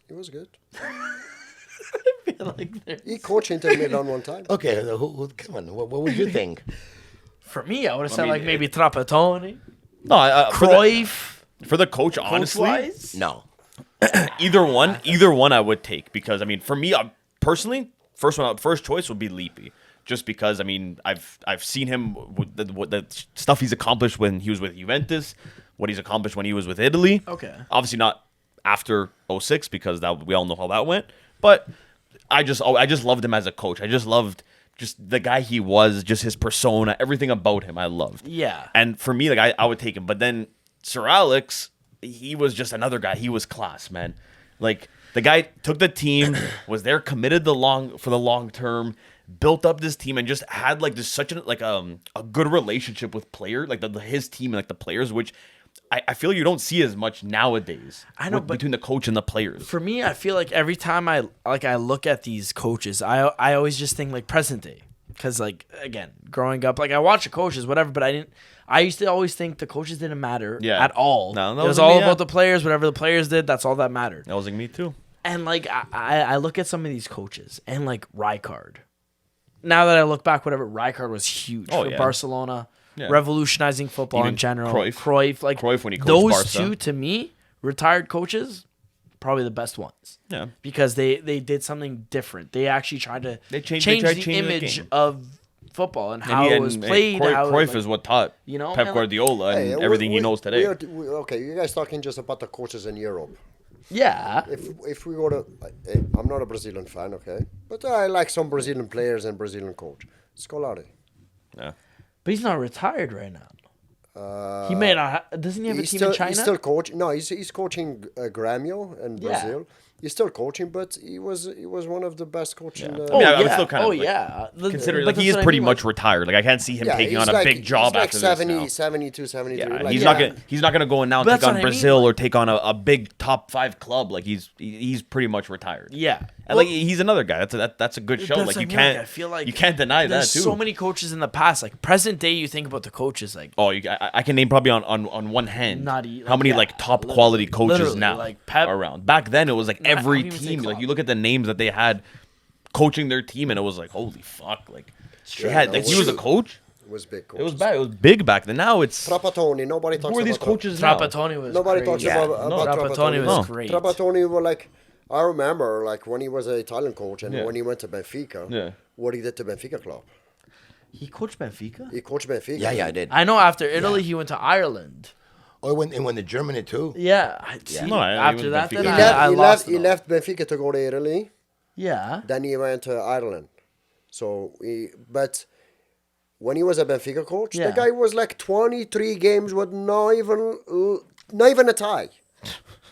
S4: he was good.
S1: I feel like there-
S4: He coached Inter Milan one time.
S3: Okay, come on. What would you think?
S1: For me, I would have said
S2: mean,
S1: like maybe Trapattoni,
S2: No,
S1: Cruyff.
S2: for the coach, honestly,
S1: Coach-wise?
S3: No.
S2: either one I would take because I mean, for me personally, first choice would be Lippi, just because I mean I've seen him with the stuff he's accomplished when he was with Juventus, what he's accomplished when he was with Italy.
S1: Okay.
S2: Obviously not after 06 because that we all know how that went, but I just loved him as a coach. I just loved just the guy he was, just his persona, everything about him I loved.
S1: Yeah.
S2: And for me, like I would take him. But then Sir Alex, he was just another guy. He was class, man. Like the guy took the team, was there committed for the long term, built up this team, and just had like this such a good relationship with his team and like the players, which I feel you don't see as much nowadays.
S1: I know, but
S2: between the coach and the players.
S1: For me, I feel like every time I look at these coaches, I always just think like present day. Because, like, again, growing up, like, I watched the coaches, whatever, but I used to always think the coaches didn't matter at all.
S2: No,
S1: it was all about the players. Whatever the players did, that's all that mattered.
S2: That was like me too.
S1: And, like, I look at some of these coaches, and, like, Rijkaard. Now that I look back, whatever, Rijkaard was huge for Barcelona, revolutionizing football in general. Cruyff, like,
S2: Cruyff when he coached
S1: those
S2: Barca.
S1: two, to me, retired coaches, probably the best ones.
S2: Yeah.
S1: Because they did something different. They actually tried to change
S2: the
S1: image
S2: game.
S1: of football and how it was played.
S2: Cruyff is what taught Pep Guardiola and everything he knows today.
S4: Okay, you guys talking just about the coaches in Europe.
S1: Yeah.
S4: If we go to, I'm not a Brazilian fan, okay, but I like some Brazilian players and Brazilian coach. Scolari.
S2: Yeah.
S1: But he's not retired right now. He may not. Doesn't he have a team in China?
S4: He's still coaching. No, he's coaching Grêmio in Brazil. He's still coaching, but he was one of the best coaches.
S2: I mean, I'm still kind of considering like he is pretty much retired. Like I can't see him taking on a big job
S4: like
S2: after
S4: 70,
S2: this.
S4: 72, 73.
S2: Yeah,
S4: like,
S2: he's not gonna go and now take on Brazil or take on a big top 5 club. Like he's pretty much retired.
S1: Yeah.
S2: And like he's another guy. That's a good show. Like you can't.
S1: I feel like
S2: you can't deny that too.
S1: There's so many coaches in the past. Like present day, you think about the coaches. Like
S2: I can name probably on one hand how many like top quality coaches now
S1: like Pep,
S2: are around. Back then it was like every team. Like you look at the names that they had coaching their team, and it was like holy fuck. Like they had like he was a coach.
S4: It was big.
S2: It was bad. It was big back then. Now it's
S4: Trapattoni. Nobody talks about.
S2: Who are these coaches now?
S1: Trapattoni was
S4: nobody
S1: crazy.
S4: talks about
S1: Trapattoni was great.
S4: Trapattoni was like. I remember, like, when he was an Italian coach and when he went to Benfica, what he did to Benfica club.
S1: He coached Benfica?
S4: He coached Benfica.
S3: Yeah, I did.
S1: I know after Italy, he went to Ireland.
S3: Oh, he went to Germany too?
S1: Yeah.
S2: No,
S1: after that, then
S4: he left Benfica to go to Italy.
S1: Yeah.
S4: Then he went to Ireland. So, but when he was a Benfica coach, the guy was like 23 games with not even a tie.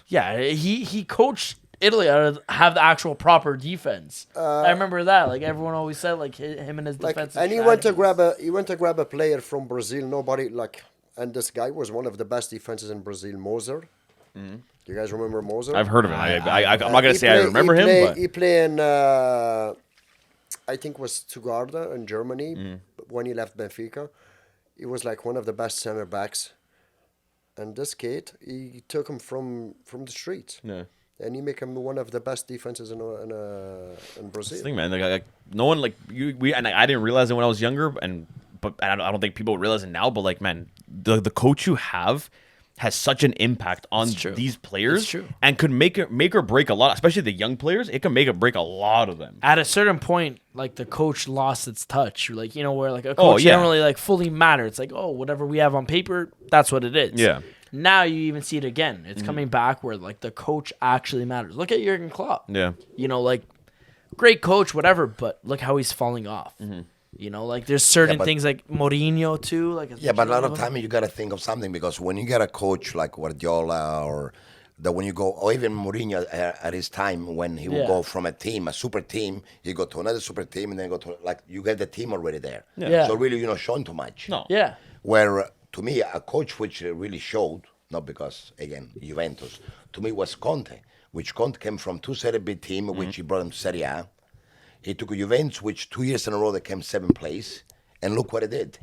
S1: Yeah, he coached Italy have the actual proper defense. I remember that. Like everyone always said, like him and his defense.
S4: And he went to grab a player from Brazil. Nobody like, and this guy was one of the best defenses in Brazil, Moser. Do you guys remember Moser?
S2: I've heard of him. I'm not gonna say I remember him, but
S4: he played in I think it was Stuttgart in Germany when he left Benfica. He was like one of the best center backs. And this kid, he took him from the streets. Yeah. And he make him one of the best defenses in Brazil.
S2: That's the thing, man. Like no one like we and I didn't realize it when I was younger, but I don't think people realize it now. But like, man, the coach you have has such an impact on these players, and could make or break a lot, especially the young players. It can make or break a lot of them.
S1: At a certain point, like the coach lost its touch, like where like a coach didn't really like fully matter. It's like whatever we have on paper, that's what it is.
S2: Yeah.
S1: Now you even see it again. It's coming back where like the coach actually matters. Look at Jurgen Klopp.
S2: Yeah.
S1: Like great coach, whatever, but look how he's falling off. Like there's certain things like Mourinho too. Like
S3: but a lot of time you got to think of something, because when you get a coach like Guardiola or when you go, or even Mourinho at his time when he would go from a super team, he go to another super team and then go to you get the team already there.
S1: Yeah.
S3: So really you're not showing too much.
S2: No.
S1: Yeah.
S3: Where to me a coach which really showed, not because again Juventus, to me was Conte, which Conte came from 2 Serie B team, which he brought him to Serie A. He took a Juventus, which 2 years in a row they came 7th place, and look what he did.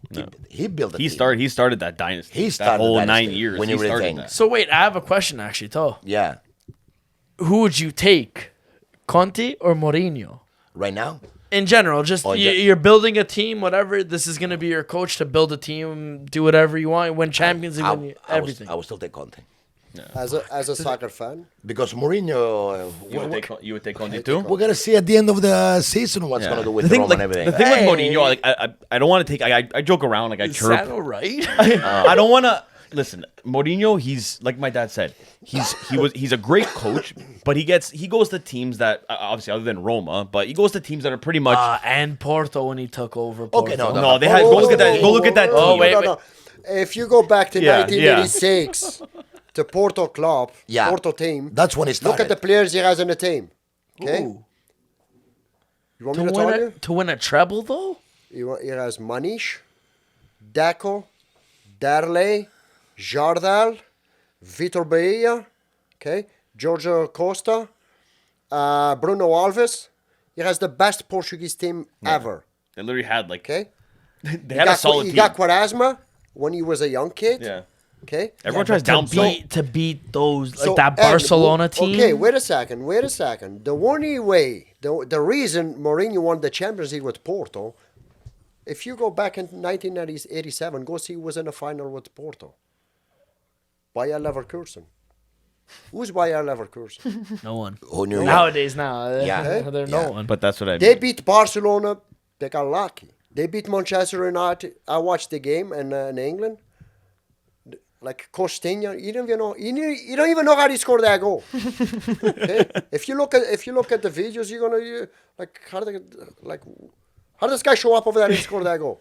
S3: He built a team.
S2: He started that dynasty.
S3: He started
S2: that whole
S3: the dynasty
S2: 9 years.
S3: when
S2: he
S3: you
S2: started that.
S1: So wait, I have a question actually, too.
S3: Yeah.
S1: Who would you take, Conte or Mourinho?
S3: Right now?
S1: In general, just you're building a team, whatever. This is going to be your coach to build a team, do whatever you want, win Champions League, win everything.
S3: I would still take Conte.
S4: Yeah. As a soccer fan,
S3: because Mourinho,
S2: you would take Conte too.
S3: We're gonna see at the end of the season what's gonna do with Roma and everything.
S2: The thing with Mourinho, like I don't want to take. I joke around, like I chirp.
S1: Is that all right?
S2: I don't want to listen. Mourinho, he's like my dad said. He's a great coach, but he goes to teams that obviously other than Roma, but he goes to teams that are pretty much
S1: and Porto when he took over. Porto.
S3: Okay,
S2: no, they had go look at that. Go look at that team.
S1: Oh wait.
S4: If you go back to 1986. The Porto club, Porto team.
S3: That's when it started.
S4: Look at the players he has in the team. Okay?
S1: Ooh.
S4: You want me to tell you?
S1: To win a treble, though?
S4: He has Manish, Deco, Darley, Jardel, Vitor Bahia, okay, Giorgio Costa, Bruno Alves. He has the best Portuguese team ever.
S2: They literally had like
S4: Okay,
S2: they had a solid
S4: he
S2: team.
S4: got Quaresma when he was a young kid.
S2: Yeah.
S4: Okay.
S2: Everyone tries downplay.
S1: to beat those
S4: So,
S1: that
S4: and
S1: Barcelona team.
S4: Okay, wait a second. The only way, the reason Mourinho won the Champions League with Porto, if you go back in 1987, go see who was in the final with Porto. Bayer Leverkusen. Who's Bayer Leverkusen?
S1: No one.
S3: Who knew?
S1: Nowadays, now,
S3: Yeah.
S1: they're
S3: Yeah.
S1: no one.
S2: But that's what I
S4: They
S2: mean.
S4: beat Barcelona. They got lucky. They beat Manchester United. I watched the game in England. Like Costinha, you don't even know how he scored that goal. Okay? If you look at the videos, you're gonna like how did this guy show up over there and score that goal?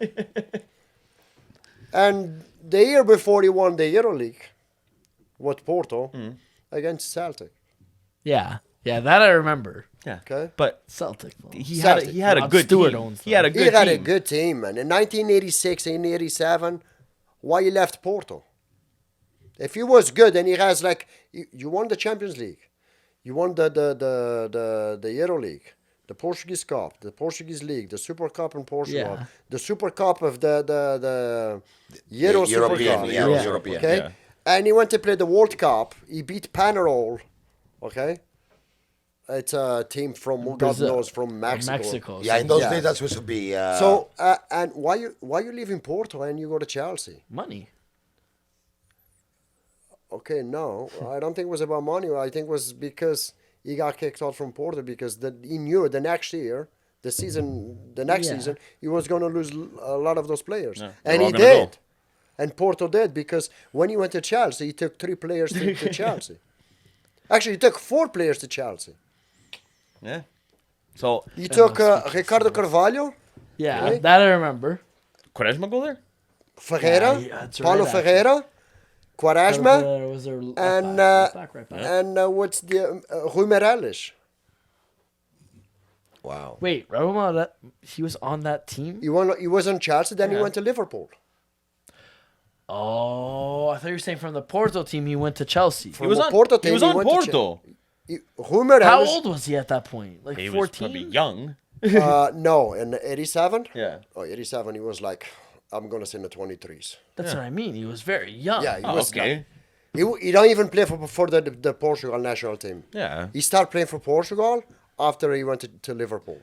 S4: And the year before he won the EuroLeague with Porto against Celtic.
S1: Yeah, that I remember.
S2: Yeah.
S4: Okay.
S2: But
S1: Celtic.
S2: he
S4: Celtic.
S2: had a
S1: Rod
S2: good
S1: Stewart
S2: team.
S1: owns
S2: He had a
S1: them.
S2: good
S4: He had
S2: team.
S4: a good team, man. In 1986 and 87, why he left Porto? If he was good and he has like you won the Champions League, you won the Euro League, the Portuguese Cup, the Portuguese League, the Super Cup in Portugal,
S1: Yeah.
S4: the Super Cup of the Euro Super
S3: European,
S4: Cup.
S3: yeah,
S1: Yeah.
S3: European.
S4: Okay,
S2: Yeah.
S4: and he went to play the World Cup. He beat Penarol. Okay, it's a team from God
S1: Brazil.
S4: knows from Mexico.
S1: Mexico.
S3: Yeah, in those
S4: Yeah.
S3: days that supposed to be.
S4: So and why you leave in Porto and you go to Chelsea?
S1: Money.
S4: Okay, no, I don't think it was about money. I think it was because he got kicked out from Porto because he knew the next season, he was going to lose a lot of those players,
S2: Yeah,
S4: and
S2: they're
S4: he
S2: all gonna
S4: did.
S2: go.
S4: And Porto did because when he went to Chelsea, he took 3 players to Chelsea. Actually, he took 4 players to Chelsea.
S2: Yeah. So
S4: He took Ricardo Carvalho,
S1: Yeah,
S4: Okay.
S1: that I remember.
S2: Quaresma go there?
S4: Ferreira,
S1: Yeah, that's
S4: Paulo
S1: right, actually.
S4: Ferreira, Quaresma,
S1: Was their left
S4: and
S1: back, right back.
S4: and what's the Rui Meirelles.
S3: wow.
S1: Wait, Roma, he was on that team?
S4: He was on Chelsea, then he
S2: Yeah.
S4: went to Liverpool.
S1: Oh, I thought you were saying from the Porto team he went to Chelsea.
S2: He was on
S4: Porto
S2: He
S4: team,
S2: was
S4: he
S2: on
S4: went to
S2: Porto.
S4: Rui Meirelles.
S1: How old was he at that point? Like
S2: He was probably
S1: 14?
S2: young.
S4: No, in 87?
S2: Yeah.
S4: Oh, 87, he was like, I'm going to say in the 23s.
S1: That's what I mean. He was very young.
S4: Yeah, he
S2: Oh,
S4: was
S2: okay.
S4: He don't even play for the Portugal national team.
S2: Yeah.
S4: He started playing for Portugal after he went to Liverpool.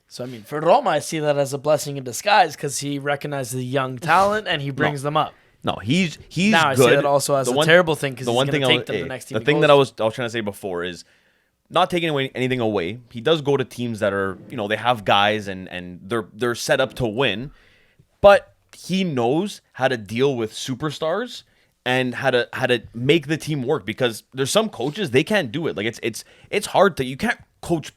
S1: So, I mean, for Roma, I see that as a blessing in disguise because he recognizes the young talent and he brings them up.
S2: No, he's
S1: Now I
S2: good.
S1: see that also as
S2: The
S1: a terrible thing because
S2: the
S1: he's
S2: one
S1: going to
S2: thing
S1: take them to the next team.
S2: The
S1: he
S2: thing
S1: goes
S2: that I
S1: to.
S2: was trying to say before is not taking anything away. He does go to teams that are, they have guys and they're set up to win, but he knows how to deal with superstars and how to make the team work because there's some coaches they can't do it. Like it's hard you can't coach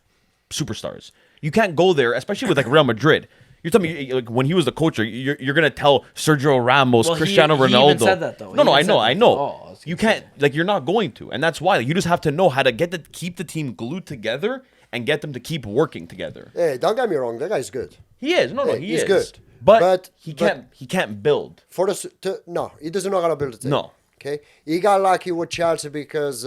S2: superstars. You can't go there, especially with like Real Madrid. You're telling me like when he was the coach, you're gonna tell Sergio Ramos,
S1: Well,
S2: Cristiano
S1: he
S2: Ronaldo.
S1: even said that, though.
S2: No,
S1: He
S2: I
S1: even
S2: know,
S1: said
S2: I
S1: that.
S2: know.
S1: Oh, I was
S2: You
S1: gonna
S2: can't you're not going to, and that's why you just have to know how to keep the team glued together and get them to keep working together.
S4: Hey, don't get me wrong, that guy's good.
S2: He is, no,
S4: Hey,
S2: he
S4: he's
S2: is
S4: good.
S2: but,
S4: But-
S2: he can't build.
S4: No, he doesn't know how to build a team.
S2: No.
S4: Okay, he got lucky with Chelsea because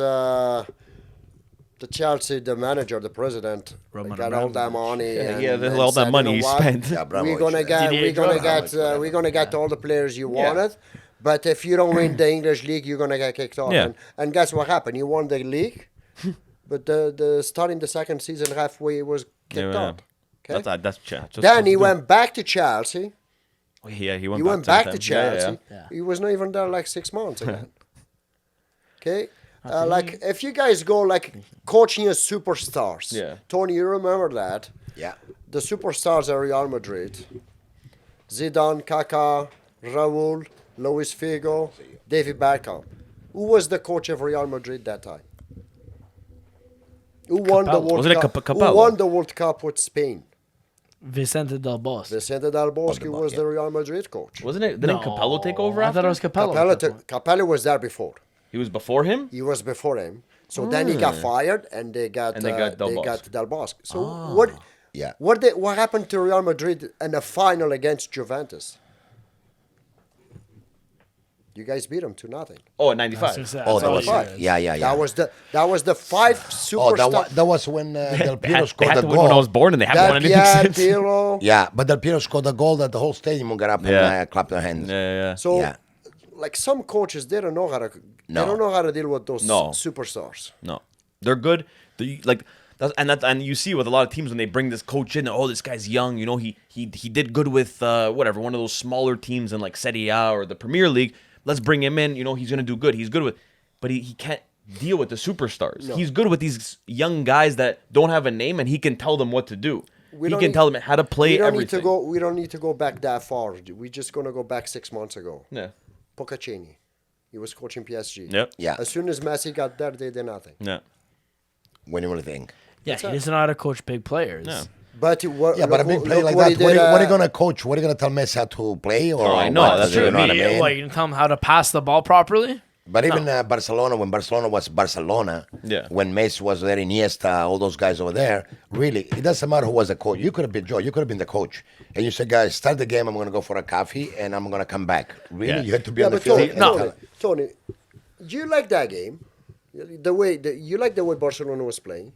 S4: the manager, the president,
S1: Roman
S4: got all that
S1: Abramovich.
S4: money.
S2: Yeah,
S4: and
S2: all that
S4: said,
S2: money
S4: "You
S2: he
S4: know what?
S2: spent.
S3: Yeah,
S4: We're gonna
S1: Didier
S4: get
S3: Drogba.
S4: we're gonna get all the players you wanted, but if you don't win the English league, you're gonna get kicked off.
S2: Yeah.
S4: And guess what happened? You won the league, but the starting the second season halfway he was kicked out. Okay.
S2: That's just
S4: Then he went back to Chelsea.
S2: Yeah, he
S4: He went back to Chelsea.
S1: Yeah.
S4: He was not even there like 6 months again. Okay, like if you guys go like coaching as superstars.
S2: Yeah.
S4: Tony, you remember that?
S3: Yeah.
S4: The superstars are Real Madrid. Zidane, Kaká, Raúl, Luis Figo, David Beckham. Who was the coach of Real Madrid that time? Who won the
S1: Capello.
S4: World
S2: Wasn't it
S4: Cup?
S2: Capello?
S4: Who won the World Cup with Spain?
S1: Vicente Del Bosque.
S4: Vicente Del Bosque
S3: Del
S4: was
S3: Bosque,
S4: the Real Madrid coach.
S2: Wasn't it? Didn't Capello take over
S1: I
S2: after?
S1: thought it was Capello.
S4: Capello was there before.
S2: He was before him.
S4: He was before him. So then he got fired, and they got
S2: Del Bosque.
S4: Del Bosque. So
S3: Yeah.
S4: what happened to Real Madrid in the final against Juventus? You guys beat them 2-0.
S2: Oh, at 95.
S3: Oh, that was yeah.
S4: That was the 5 superstars.
S3: That was when Del Piero
S2: They
S3: scored
S2: had
S3: the
S2: to win when I
S3: goal.
S2: was born, and they haven't
S4: Del
S2: won anything
S4: Piero,
S2: since.
S4: Pirlo.
S3: Yeah, but Del Piero scored the goal that the whole stadium got up and clapped their hands.
S2: Yeah.
S4: So,
S3: Yeah.
S4: like some coaches, they don't know how to.
S3: No.
S4: They don't know how to deal with those
S2: No.
S4: superstars.
S2: No, they're good. And you see with a lot of teams when they bring this coach in, oh, this guy's young. You know, he did good with whatever, one of those smaller teams in like Serie A or the Premier League. Let's bring him in. You know, he's gonna do good. He's good with, but he can't deal with the superstars.
S4: No.
S2: He's good with these young guys that don't have a name, and he can tell them what to do.
S4: We
S2: He
S4: don't
S2: can
S4: need-
S2: tell them how to play
S4: We don't
S2: everything.
S4: need to go. We don't need to go back that far. We're just gonna go back 6 months ago.
S2: Yeah.
S4: Pochettino, he was coaching PSG.
S2: Yep.
S3: Yeah.
S4: As soon as Messi got there, they did nothing.
S2: Yeah.
S3: When you really think.
S1: Yeah, he doesn't know how to coach big players.
S2: Yeah.
S4: But what?
S3: Yeah, but a big player like that, what are you going to coach? What are you going to tell Messi how to play? Or
S2: I know,
S3: what?
S2: that's
S3: You
S2: true.
S3: know what I mean?
S1: What, you gonna tell him how to pass the ball properly?
S3: But even Barcelona, when Barcelona was Barcelona,
S2: Yeah.
S3: when Messi was there, Iniesta, all those guys over there, really, it doesn't matter who was the coach. You could have been Joe. You could have been the coach, and you said, "Guys, start the game. I'm going to go for a coffee, and I'm going to come back." Really,
S2: Yeah.
S3: you had to be
S4: Yeah,
S3: on the
S4: but
S3: field.
S4: Tony,
S3: and
S1: No.
S3: tell-
S4: Tony, do you like that game? You like the way Barcelona was playing?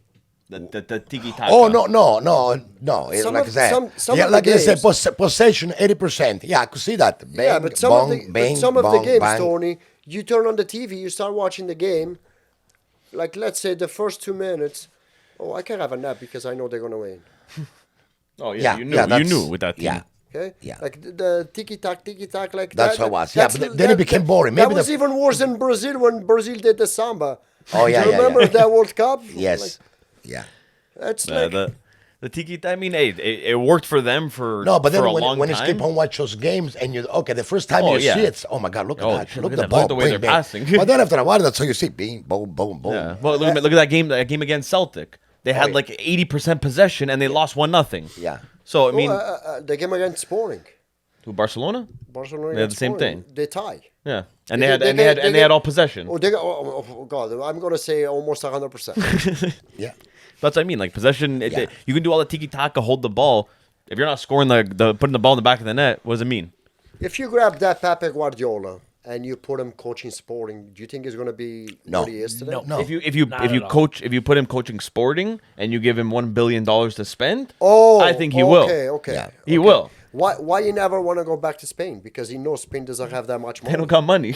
S2: The tiki taka.
S3: Oh no! It's
S4: Some
S3: like
S4: of-
S3: that.
S4: some
S3: Yeah,
S4: of the
S3: like they said,
S4: games-
S3: possession 80%. Yeah, I could see that. Bang,
S4: Yeah, but some
S3: bong,
S4: of the
S3: bang,
S4: but some of the
S3: bong,
S4: games,
S3: bang.
S4: Tony, you turn on the TV, you start watching the game. Like let's say the first 2 minutes, I can have a nap because I know they're gonna win.
S2: Oh yeah,
S3: Yeah,
S2: you knew.
S3: yeah,
S2: You
S3: that's-
S2: knew with that team.
S3: Yeah.
S4: Okay,
S3: Yeah.
S4: like the tiki tac, like
S3: That's
S4: that.
S3: how it was. Yeah, but then it became boring.
S4: That
S3: Maybe
S4: was
S3: the-
S4: even worse than Brazil when Brazil did the samba.
S3: Oh, yeah,
S4: Do you
S3: yeah,
S4: remember
S3: yeah.
S4: that World Cup?
S3: Yes.
S4: Like,
S3: Yeah.
S4: that's like
S2: The tiki. I mean, hey, it worked for them for
S3: No, but
S2: for
S3: then
S2: a long
S3: when you
S2: time.
S3: skip home watch those games and you the first time
S2: Oh,
S3: you
S2: yeah.
S3: see it, oh my God, look at
S2: Oh,
S3: that,
S2: shit,
S3: look
S2: look
S3: at
S2: at
S3: the
S2: that.
S3: ball,
S2: Look at the way they're
S3: bang, bang.
S2: passing.
S3: But then after a while, that's all you see, bing, boom, boom, boom.
S2: Yeah. Well, look at that game against Celtic. They had
S3: yeah.
S2: like 80% possession and they lost 1-0.
S3: Yeah.
S2: So I mean,
S4: the game against Sporting.
S2: to Barcelona.
S4: Barcelona
S2: They had
S4: against
S2: the same
S4: Sporting,
S2: thing.
S4: They tie.
S2: Yeah, and
S4: They
S2: they had all possession.
S4: Oh, they got, oh God, I'm gonna say almost 100%.
S3: Yeah.
S2: That's what I mean. Like possession,
S3: Yeah.
S2: you can do all the tiki taka, hold the ball. If you're not scoring the putting the ball in the back of the net, what does it mean?
S4: If you grab that Pepe Guardiola and you put him coaching Sporting, do you think he's gonna be
S3: No.
S4: what he is today?
S1: No.
S2: If you
S1: Not at all.
S2: coach, if you put him coaching Sporting and you give him $1 billion to spend,
S4: Oh,
S2: I think he will.
S4: Okay.
S3: Yeah.
S2: He will.
S4: Why you never want to go back to Spain? Because he knows Spain doesn't have that much
S2: They
S4: money.
S2: don't got money.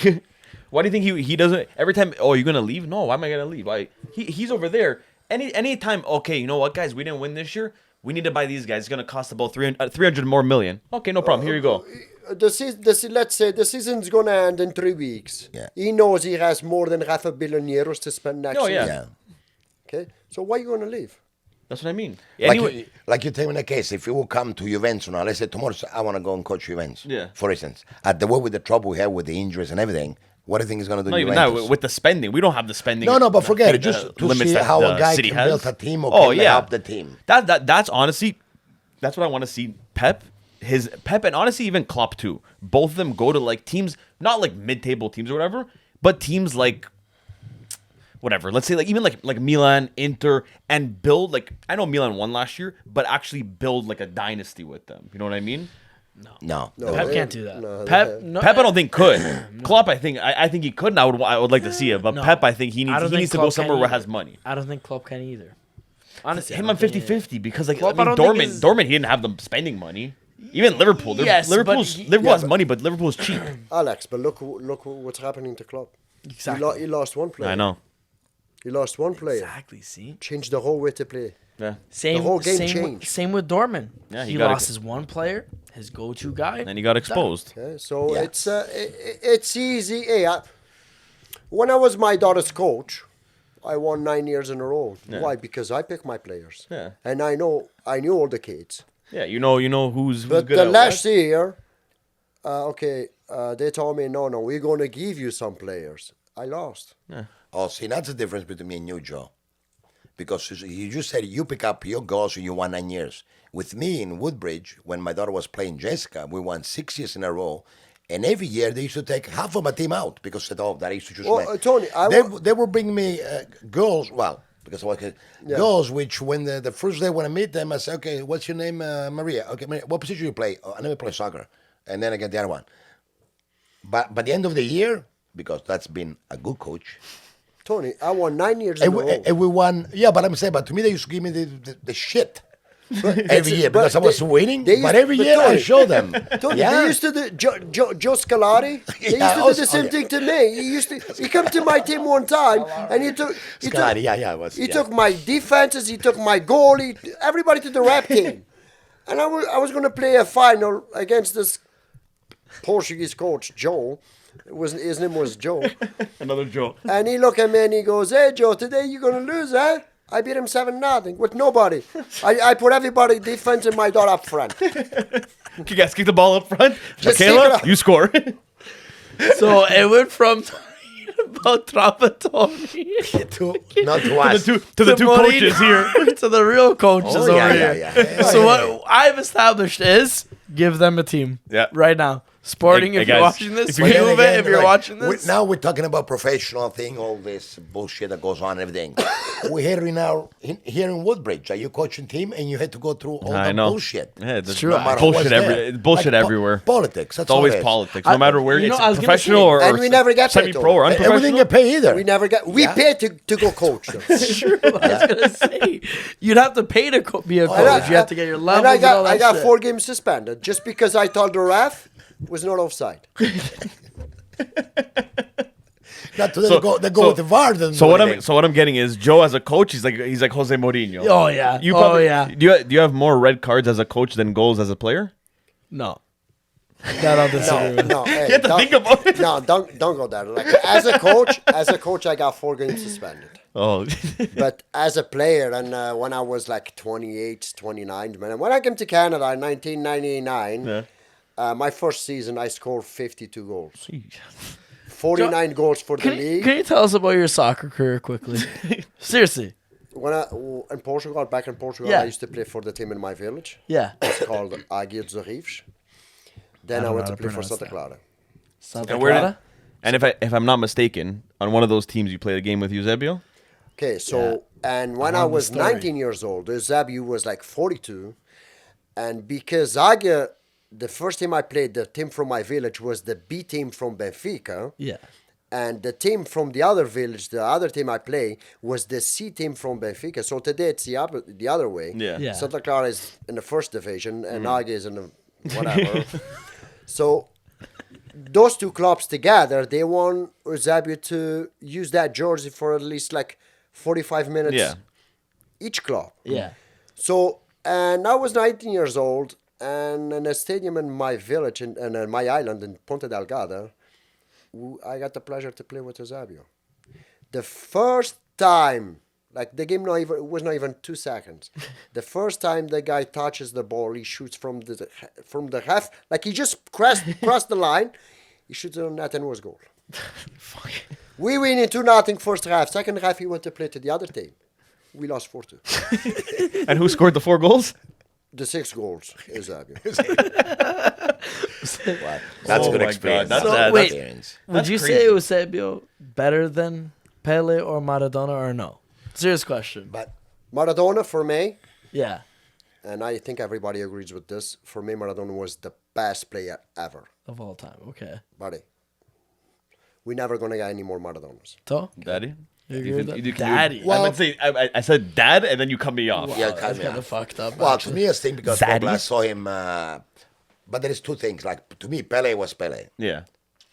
S2: Why do you think he doesn't? Every time, oh, you're gonna leave? No, why am I gonna leave? He's over there. Any time, okay, you know what, guys, we didn't win this year. We need to buy these guys. It's gonna cost about 300 more million. Okay, no problem. Here you go.
S4: Let's say the season's gonna end in 3 weeks.
S3: Yeah.
S4: He knows he has more than €500 million to spend next
S2: Oh,
S4: season.
S2: yeah.
S3: Yeah.
S4: Okay, so why you gonna leave?
S2: That's what I mean.
S3: Like,
S2: Anyway,
S3: like you take in a case, if you will come to Juventus now, let's say tomorrow, I want to go and coach Juventus.
S2: Yeah.
S3: For instance, at the way with the trouble we have with the injuries and everything, what do you think he's going to do?
S2: not even
S3: Juventus?
S2: that with the spending. We don't have the spending.
S3: No, but forget it.
S2: thing,
S3: Just to
S2: limits
S3: see
S2: that
S3: how
S2: the
S3: a guy
S2: city
S3: can
S2: has.
S3: build a team or
S2: Oh
S3: can
S2: yeah,
S3: help the team.
S2: That's honestly, that's what I want to see. Pep and honestly even Klopp too. Both of them go to like teams, not like mid-table teams or whatever, but teams like whatever. Let's say like even like Milan, Inter, and build like I know Milan won last year, but actually build like a dynasty with them. You know what I mean?
S3: No.
S1: Pep can't do that.
S4: No,
S1: Pep, no,
S2: Pep, I don't think could. Klopp, I think he could, and I would like to see it. But
S1: No.
S2: Pep, I think he
S1: I don't
S2: needs
S1: think
S2: to go
S1: Klopp
S2: somewhere
S1: can
S2: where it
S1: either.
S2: has money.
S1: I don't think Klopp can either. Honestly,
S2: Him
S1: I
S2: on
S1: don't think
S2: 50-50 because like
S1: Klopp,
S2: I
S1: I
S2: mean
S1: don't think
S2: Dortmund he didn't have them spending money. Even Liverpool,
S1: Yes, but
S2: Liverpool has money, but Liverpool's cheap.
S4: Alex, but look what's happening to Klopp.
S1: Exactly.
S4: He lost one player.
S2: I know.
S4: He lost one player.
S1: Exactly. See,
S4: Changed the whole way to play.
S2: Yeah.
S1: same.
S4: whole game
S1: same,
S4: changed.
S1: Same with Dortmund.
S2: Yeah,
S1: he
S2: he got
S1: lost his one player, his go-to guy.
S2: And he got exposed.
S4: Okay, so
S3: Yeah.
S4: it's easy. Hey, when I was my daughter's coach, I won 9 years in a row.
S2: Yeah.
S4: Why? Because I pick my players.
S2: Yeah.
S4: And I knew all the kids.
S2: Yeah, you know who's
S4: But
S2: good
S4: the
S2: at
S4: last
S2: what.
S4: year, they told me, no, we're going to give you some players. I lost.
S3: Oh, see, that's the difference between me and you, Joe. Because you just said you pick up your goals and you won 9 years. With me in Woodbridge, when my daughter was playing Jessica, we won 6 years in a row. And every year they used to take half of my team out because said, oh, that I used to choose
S4: Well,
S3: me.
S4: Tony,
S3: they were bringing me girls, well, because I was girls, which when the first day when I meet them, I say, okay, what's your name, Maria? Okay, Maria, what position you play? Oh, I never play soccer. And then I get the other one. But by the end of the year, because that's been a good coach,
S4: Tony, I won 9 years in a row.
S3: and we won. Yeah, but I'm saying, but to me, they used to give me the shit every year because I was winning. But every year I show them.
S4: Tony, they used to do Joe Scalari. They used to do the same thing to me. He come to my team one time and he took took my defenses, he took my goalie, everybody to the rep team, and I was going to play a final against this Portuguese coach Joe. His name was Joe.
S2: Another Joe.
S4: And he looked at me and he goes, "Hey Joe, today you're going to lose, eh?" I beat him 7-0 with nobody. I put everybody defense in my dot up front.
S2: You guys kick the ball up front.
S4: Just
S2: Michaela, you score.
S1: So it went from about Trapattoni
S3: not to us.
S2: to the two coaches here.
S1: to the real coaches
S3: Oh,
S1: over
S3: yeah,
S1: here.
S3: yeah.
S1: So what I've established is give them a team.
S2: Yeah.
S1: Right now. Sporting,
S2: Hey,
S1: if you're
S2: guys,
S1: watching this,
S2: if you're-
S1: Juve, if you're watching this.
S3: Now we're talking about professional thing, all this bullshit that goes on and everything. We're here in Woodbridge. Are you coaching team and you had to go through all
S2: I
S3: the
S2: know.
S3: bullshit?
S2: Yeah, there's
S1: true.
S2: no
S1: No
S3: matter
S2: bullshit
S3: what's there.
S2: bullshit
S3: Like
S2: everywhere.
S3: Politics. That's
S2: It's always
S3: all it is.
S2: politics, no matter where
S1: you know,
S2: it's
S1: I was gonna
S2: professional
S1: say,
S2: or
S4: and we never get paid,
S2: semi-pro or
S4: Tony.
S3: And we
S2: unprofessional.
S3: didn't get paid either.
S4: We never got. We paid to go coach them.
S1: True. I was gonna say you'd have to pay to be a coach.
S4: And
S1: You have to get your levels.
S4: And I
S1: all that
S4: got
S1: shit.
S4: 4 games suspended just because I told the ref was not offside.
S3: Not today. They go with the VAR. Then
S2: So what I'm getting is Joe as a coach, he's like Jose Mourinho.
S1: Oh yeah.
S2: You
S1: oh
S2: probably,
S1: yeah.
S2: Do you have more red cards as a coach than goals as a player?
S1: No. That I'll disagree with.
S4: No, hey,
S2: You have to think about it.
S4: No, don't go there. Like as a coach, I got 4 games suspended.
S2: Oh,
S4: But as a player, and when I was like 28, 29, man, when I came to Canada in 1999, my first season, I scored 52 goals. 49 goals for the league.
S1: Can you tell us about your soccer career quickly? Seriously.
S4: When in Portugal, back in Portugal,
S1: Yeah.
S4: I used to play for the team in my village.
S1: Yeah.
S4: It's called Águia dos Arrives. Then I
S1: don't
S4: went
S1: know
S4: to
S1: how to
S4: play for
S1: pronounce
S4: Santa
S1: that.
S4: Clara.
S1: Santa
S2: and where did,
S1: Clara?
S2: and if I'm not mistaken, on one of those teams you played a game with Eusebio.
S4: Okay, so, and when I
S1: heard the
S4: was
S1: story.
S4: 19 years old, Eusebio was like 42. And because Águia, the first team I played, the team from my village was the B team from Benfica.
S1: Yeah.
S4: And the team from the other village, the other team I play, was the C team from Benfica. So today it's the other way.
S2: Yeah.
S1: Yeah.
S4: Santa Clara is in the first division and Águia is in the whatever. So those two clubs together, they want Eusebio to use that jersey for at least like 45 minutes
S2: Yeah.
S4: each club.
S1: Yeah.
S4: So, and I was 19 years old, and in a stadium in my village, in my island in Ponta Delgada, I got the pleasure to play with Eusebio. The first time, like the game was not even 2 seconds. The first time the guy touches the ball, he shoots from the half, like he just crossed the line, he shoots it on net and it was goal. We win in 2-0 first half. Second half, he went to play to the other team. We lost 4-2.
S2: And who scored the 4 goals?
S4: The 6 goals, Eusebio.
S3: That's
S2: Oh
S3: good
S2: my
S3: experience.
S2: God,
S1: So,
S2: that's
S1: wait.
S3: experience.
S1: Would
S2: That's
S1: you
S2: crazy.
S1: say Eusebio better than Pele or Maradona or no? Serious question.
S3: But
S4: Maradona, for me,
S1: Yeah.
S4: and I think everybody agrees with this, for me, Maradona was the best player ever.
S1: Of all time. Okay.
S4: Buddy, we're never going to get any more Maradonas.
S1: So?
S2: Daddy.
S1: You agree with that?
S2: can do-
S1: Daddy.
S2: I meant to say I said dad, and then you cut me off.
S3: yeah,
S1: That's kind of fucked up.
S3: Well, to
S1: actually.
S3: me, I think because
S2: Zaddy?
S3: I saw him. But there is 2 things. Like to me, Pele was Pele.
S2: Yeah.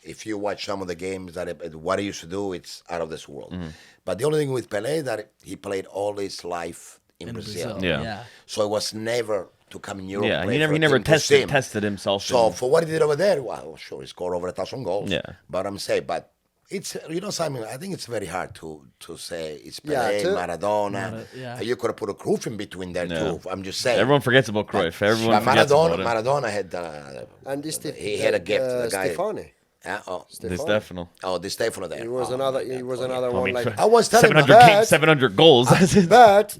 S3: If you watch some of the games what he used to do, it's out of this world. But the only thing with Pele that he played all his life in Brazil.
S2: Yeah.
S1: Yeah.
S3: So it was never to come in Europe.
S2: Yeah,
S3: play
S2: he
S3: for a
S2: never
S3: team to see him.
S2: tested himself.
S3: So for what he did over there, well, sure, he scored over 1,000 goals.
S2: Yeah.
S3: But I'm saying, but it's Simon. I think it's very hard to say it's
S4: Yeah,
S3: Pele,
S4: to-
S3: Maradona.
S1: yeah.
S3: You could have put a Cruyff in between there too. I'm just saying.
S2: Everyone forgets about Cruyff. Everyone
S3: But
S2: forgets about it.
S3: Maradona had.
S4: And this
S3: He had a gift. The guy.
S4: Stefani.
S2: Di Stefano.
S3: Di Stefano there.
S4: He was another one like.
S3: I was telling
S2: 700
S3: him.
S2: games, 700 goals.
S4: But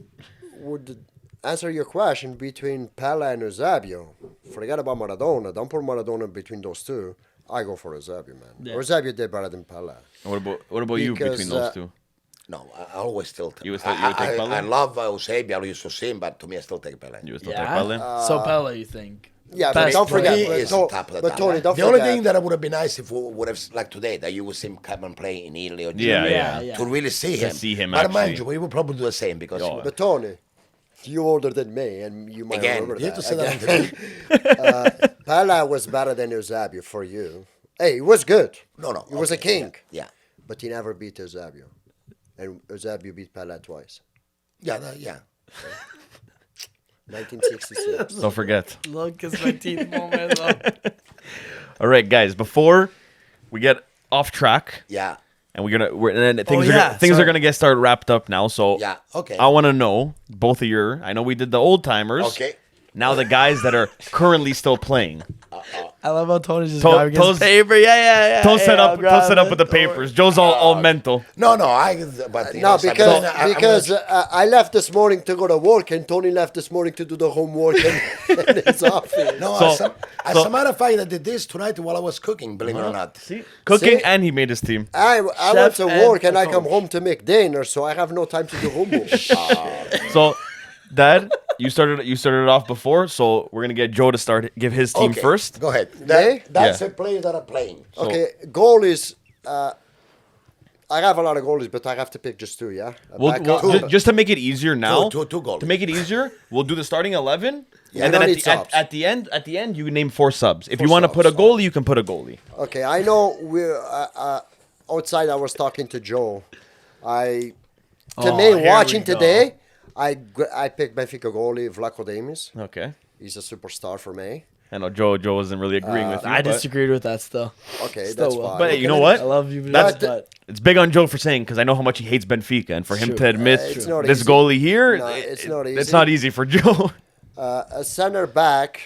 S4: would answer your question between Pele and Eusebio. Forget about Maradona. Don't put Maradona between those two. I go for Eusebio, man.
S1: Yeah.
S4: Eusebio did better than Pele.
S2: What about you
S4: Because,
S2: between those two?
S3: No, I always still.
S2: You would take Pele?
S3: I love Eusebio. I used to see him, but to me, I still take Pele.
S2: You would still take
S1: Yeah.
S2: Pele?
S1: So Pele, you think?
S4: Yeah, but
S1: Best
S4: don't forget.
S3: He
S1: player.
S3: is the top of the top.
S4: Tony, don't
S3: the only
S4: forget.
S3: thing that would have been nice if we would have, like today, that you would see him come and play in Italy or
S2: Yeah,
S3: Germany,
S1: yeah.
S3: to really see him.
S2: see him,
S3: But mind
S2: actually.
S3: you, we would probably do the same because
S2: Oh.
S4: But Tony, you older than me, and you might
S3: again,
S4: remember
S3: you have
S4: that.
S3: to say that on TV.
S4: Pele was better than Eusebio for you. Hey, he was good.
S3: No.
S4: He was a king.
S3: Yeah.
S4: But he never beat Eusebio. And Eusebio beat Pele twice.
S3: Yeah.
S4: 1966.
S2: Don't forget.
S1: Look, it's my teeth moment.
S2: All right, guys. Before we get off track,
S3: Yeah.
S2: and and then things
S1: yeah,
S2: are
S1: sorry.
S2: gonna get started wrapped up now. So
S3: Yeah, okay.
S2: I want to know both of your. I know we did the old timers.
S3: Okay.
S2: Now the guys that are currently still playing.
S1: I love how Tony's just
S2: To-
S1: grabbing his
S2: To's-
S1: paper. Yeah.
S2: Don't
S1: Hey,
S2: set
S1: I'll
S2: up.
S1: grab
S2: Don't set up
S1: it.
S2: with the papers. Joe's all mental.
S3: No, but you know,
S4: No, because I left this morning to go to work, and Tony left this morning to do the homework in his office.
S3: No,
S2: So-
S3: as a matter of fact, I did this tonight while I was cooking, believe it or not.
S2: Cooking
S4: See?
S2: and he made his team.
S4: I went
S1: Chef
S4: to
S1: and
S4: work, and
S1: a
S4: I come
S1: coach.
S4: home to make dinner, so I have no time to do homework.
S2: So, Dad, you started off before, so we're gonna get Joe to give his team
S3: Okay,
S2: first.
S3: Go ahead.
S4: Okay?
S3: That's
S2: Yeah.
S3: the players that are playing.
S4: Okay, goalies. I have a lot of goalies, but I have to pick just two. Yeah.
S2: Just to make it easier now.
S3: Two goalies.
S2: To make it easier, we'll do the starting 11,
S3: Yeah.
S2: and
S4: We
S2: then
S4: don't need subs.
S2: at the end, you can name 4 subs. If you
S4: Four
S2: want to put a
S4: subs.
S2: goalie, you can put a goalie.
S4: Okay, I know we're outside. I was talking to Joe. To
S1: Oh,
S4: me,
S1: here
S4: watching
S1: we go.
S4: today, I picked Benfica goalie Vlaco Demis.
S2: Okay.
S4: He's a superstar for me.
S2: I know Joe wasn't really agreeing with you.
S1: I
S2: but
S1: disagreed with that still.
S4: Okay,
S1: Still
S4: that's
S1: will.
S4: fine.
S2: But hey,
S4: Okay,
S2: you know
S4: then-
S2: what?
S1: I love you,
S2: That's
S1: but
S2: It's big on Joe for saying because I know how much he hates Benfica, and for him
S1: True.
S2: to admit
S4: It's not
S2: this
S4: easy.
S2: goalie here,
S4: No, it's not
S2: It's
S4: easy.
S2: not easy for Joe.
S4: A center back,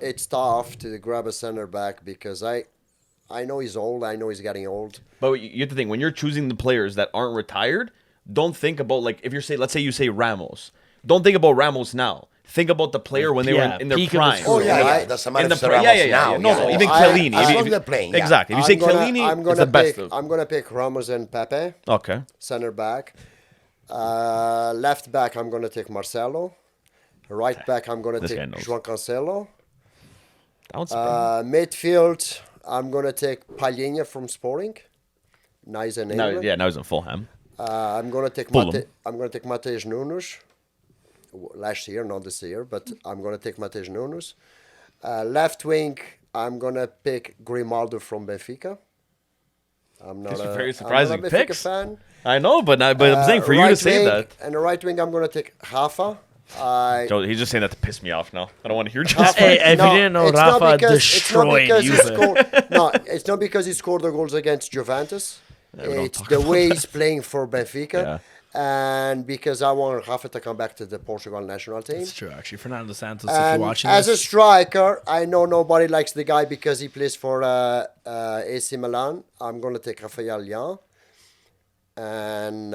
S4: it's tough to grab a center back because I know he's old. I know he's getting old.
S2: But you have to think when you're choosing the players that aren't retired, don't think about like if let's say you say Ramos, don't think about Ramos now. Think about the player when they were
S1: Yeah,
S2: in their
S1: peak of
S2: prime.
S1: his
S3: Oh,
S1: career.
S3: yeah,
S4: Right.
S3: That's a matter
S2: In the
S3: of
S2: pri-
S3: Ramos
S2: yeah.
S3: now.
S2: No, even
S4: I-
S2: Chiellini.
S4: as long
S3: as they're playing, yeah.
S2: Exactly. If you say Chiellini,
S4: I'm
S2: it's
S4: gonna
S2: the best.
S4: pick. I'm gonna pick Ramos and Pepe,
S2: Okay.
S4: center back. Left back, I'm gonna take Marcelo. Right back, I'm gonna
S2: This guy
S4: take
S2: knows.
S4: João Cancelo.
S2: That one's Spain.
S4: Midfield, I'm gonna take Palhinha from Sporting. Nice and
S2: Now,
S4: England.
S2: yeah, now he's in Fulham.
S4: I'm gonna take
S2: Fulham.
S4: I'm gonna take Mateus Nunes. Last year, not this year, but I'm gonna take Mateus Nunes. Left wing, I'm gonna pick Grimaldo from Benfica. I'm not
S2: These are
S4: a,
S2: very
S4: I'm
S2: surprising
S4: not a Benfica
S2: picks.
S4: fan.
S2: I know, but I'm saying for you to
S4: Right
S2: say
S4: wing,
S2: that.
S4: And the right wing, I'm gonna take Rafa.
S2: Joe, he's just saying that to piss me off now. I don't want to hear just.
S1: Hey, if you didn't know,
S4: it's not
S1: Rafa
S4: because-
S1: destroyed
S4: it's not because he
S1: Juve.
S4: scored. No, it's not because he scored the goals against Juventus. It's the way he's playing for Benfica, and because I want Rafa to come back to the Portugal national team.
S1: It's true, actually. Fernando Santos, if
S4: And
S1: you're watching
S4: as a
S1: this.
S4: striker, I know nobody likes the guy because he plays for AC Milan. I'm gonna take Rafael Leão. And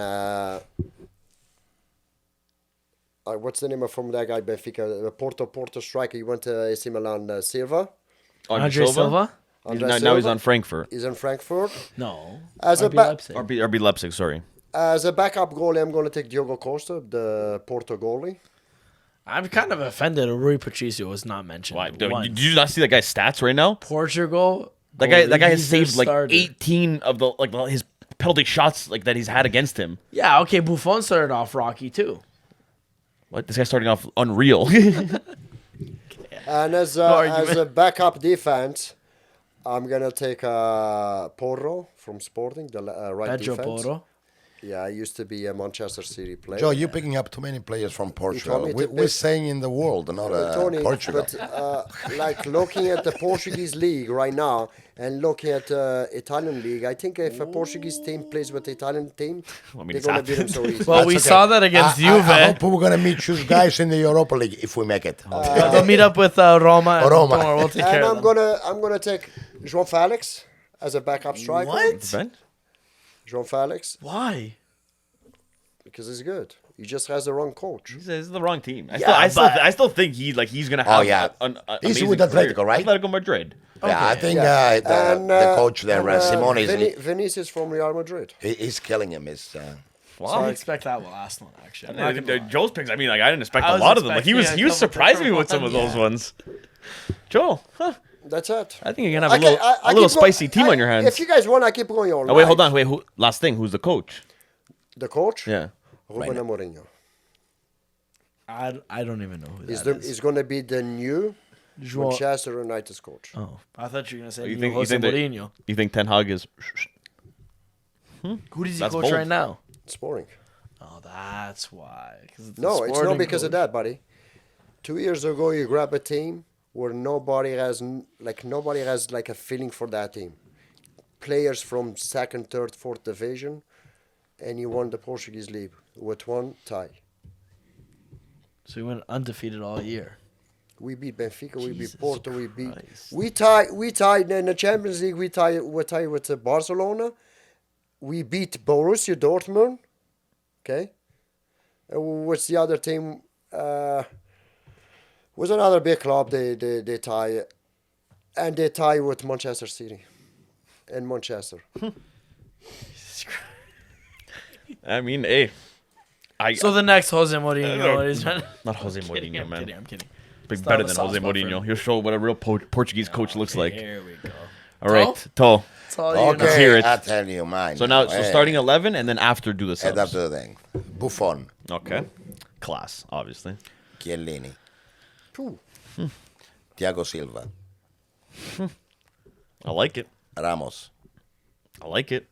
S4: what's the name from that guy? Benfica, the Porto striker. He went to AC Milan. Silva.
S1: Andre Silva?
S4: Andre
S2: Now he's
S4: Silva.
S2: on Frankfurt.
S4: He's in Frankfurt.
S1: No.
S4: As a
S1: RB
S4: ba-
S1: Leipzig.
S2: RB Leipzig, sorry.
S4: As a backup goalie, I'm going to take Diogo Costa, the Porto goalie.
S1: I'm kind of offended Rui Patricio was not mentioned.
S2: Why? Did
S1: once.
S2: you not see that guy's stats right now?
S1: Portugal.
S2: That guy has
S1: he's their
S2: saved like
S1: starter.
S2: 18 of the his penalty shots that he's had against him.
S1: Yeah, okay. Buffon started off rocky too.
S2: What? This guy's starting off unreal.
S4: And as a backup defense, I'm going to take Porro from Sporting, the right
S1: Pedro
S4: defense.
S1: Porro.
S4: Yeah, I used to be a Manchester City player.
S3: Joe, you're picking up too many players from Portugal.
S4: me to
S3: We're
S4: pick-
S3: saying in the world, not
S4: Tony,
S3: Portugal.
S4: but like looking at the Portuguese league right now and looking at Italian league, I think if a Portuguese team plays with the Italian team,
S2: I mean,
S4: they're
S2: it's
S4: going to beat them so
S2: happened.
S4: easy.
S1: Well, we
S3: That's
S1: saw
S3: okay.
S1: that against
S3: I
S1: Juve.
S3: hope we're going to meet you guys in the Europa League if we make it.
S1: They'll meet up with Roma. And
S3: Roma.
S1: don't worry, we'll take
S4: And
S1: care
S4: I'm
S1: of them.
S4: gonna take João Felix as a backup striker.
S1: What?
S2: Ben?
S4: João Felix
S1: Why?
S4: because he's good. He just has the wrong coach.
S2: This is the wrong team.
S1: Yeah,
S2: I still think he's gonna have.
S3: Oh, yeah.
S2: an
S3: He's
S2: amazing
S3: with
S2: career.
S3: Atletico, right?
S2: Atletico Madrid.
S3: Yeah, I think
S4: Yeah.
S3: the coach there, Simone,
S4: Vinicius from Real Madrid.
S3: he's killing him.
S1: I expect that last one, actually. I'm not gonna lie.
S2: Joe's picks. I mean, like I didn't expect
S1: I
S2: a
S1: was
S2: lot of them. Like he
S1: expecting
S2: was
S1: a couple
S2: surprising me
S1: different
S2: with some of those
S1: ones.
S2: ones. Joe,
S4: That's it.
S2: I think you're gonna have a little
S4: keep going-
S2: spicy team on your hands.
S4: If you guys want, I keep going all
S2: Oh wait,
S4: night.
S2: hold on. Wait, last thing. Who's the coach?
S4: The coach?
S2: Yeah.
S4: Ruben Amorim.
S1: I don't even know who
S4: He's,
S1: that is.
S4: he's going to be the new
S1: Joao-
S4: Manchester United's coach.
S1: Oh, I thought you were gonna say
S2: You
S1: new
S2: think- you
S1: Jose
S2: think that-
S1: Mourinho.
S2: You think Ten Hag is?
S1: Who does he
S2: That's
S1: coach
S2: bold.
S1: right now?
S4: Sporting.
S1: Oh, that's why.
S4: No, it's not because of that, buddy. 2 years ago, you grab a team where nobody has like a feeling for that team. Players from second, third, fourth division, and you won the Portuguese league with one tie.
S1: So he went undefeated all year.
S4: We beat Benfica, we
S1: Jesus
S4: beat Porto, we beat.
S1: Christ.
S4: We tied in the Champions League. We tied with Barcelona. We beat Borussia Dortmund. Okay. What's the other team? Was another big club. They tie, and they tie with Manchester City, in Manchester.
S2: I mean, hey.
S1: So the next Jose Mourinho is
S2: Not Jose
S1: I'm kidding,
S2: Mourinho,
S1: I'm
S2: man.
S1: kidding, I'm kidding.
S2: Be
S1: It's
S2: better
S1: not a
S2: than
S1: soft
S2: Jose
S1: spot for
S2: Mourinho.
S1: him.
S2: He'll show what a real Portuguese coach looks like.
S1: Here we go.
S2: All right, Tol.
S1: That's all you
S3: Okay,
S1: know.
S2: hear it.
S3: I'll tell you mine.
S2: So now,
S3: Hey,
S2: starting 11, and then after do the
S3: And
S2: subs.
S3: after the thing. Buffon,
S2: Okay. Class, obviously.
S3: Chiellini,
S4: Phew.
S3: Thiago Silva,
S2: I like it.
S3: Ramos.
S2: I like it.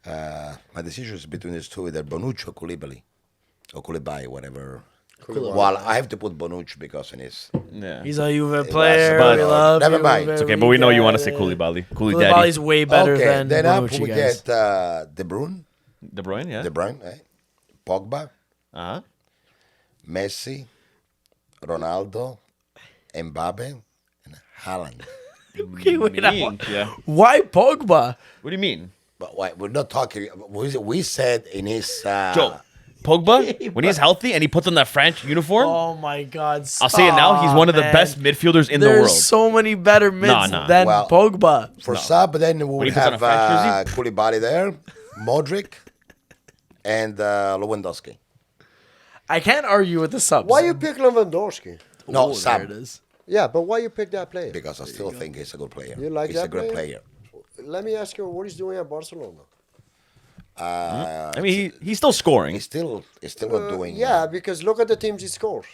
S3: My decision is between these two, either Bonucci or Koulibaly. Or Koulibaly, whatever.
S4: Koulibaly.
S3: Well, I have to put Bonucci because in his...
S2: Yeah.
S1: He's a Juve player.
S2: but-
S1: we love
S3: Never
S1: Juve,
S3: mind.
S2: It's okay, but we know you want to say
S1: get
S2: Koulibaly.
S1: it.
S2: Koulibaly.
S1: Koulibaly's way better
S3: okay,
S1: than
S3: then up
S1: Bonucci,
S3: we
S1: guys.
S3: get De Bruyne,
S2: De Bruyne, yeah.
S3: De Bruyne, Pogba,
S2: Uh-huh.
S3: Messi, Ronaldo, Mbappe, and Haaland.
S1: Okay, wait, I
S2: Mean, yeah.
S1: Why Pogba?
S2: What do you mean?
S3: But wait, we're not talking... We said in his...
S2: Joe, Pogba, when he's healthy and he puts on that French uniform,
S1: Oh my God!
S2: I'll say it now, he's one of the
S1: man.
S2: best midfielders in
S1: There's
S2: the world.
S1: so many better mids
S2: nah.
S1: than
S3: Well,
S1: Pogba.
S3: For sub, then we
S2: he
S3: would
S2: puts on a
S3: have
S2: French
S3: Koulibaly there, Modric, and Lewandowski.
S1: I can't argue with the subs.
S4: Why you pick Lewandowski?
S3: No,
S1: there
S3: sub.
S1: it is.
S4: Yeah, but why you pick that player?
S3: Because I still think he's a good player.
S4: You like
S3: he's
S4: that
S3: a good
S4: player?
S3: player.
S4: Let me ask you what he's doing at Barcelona.
S2: I mean, he's still scoring.
S3: He's still not doing...
S4: Yeah, because look at the teams he scores.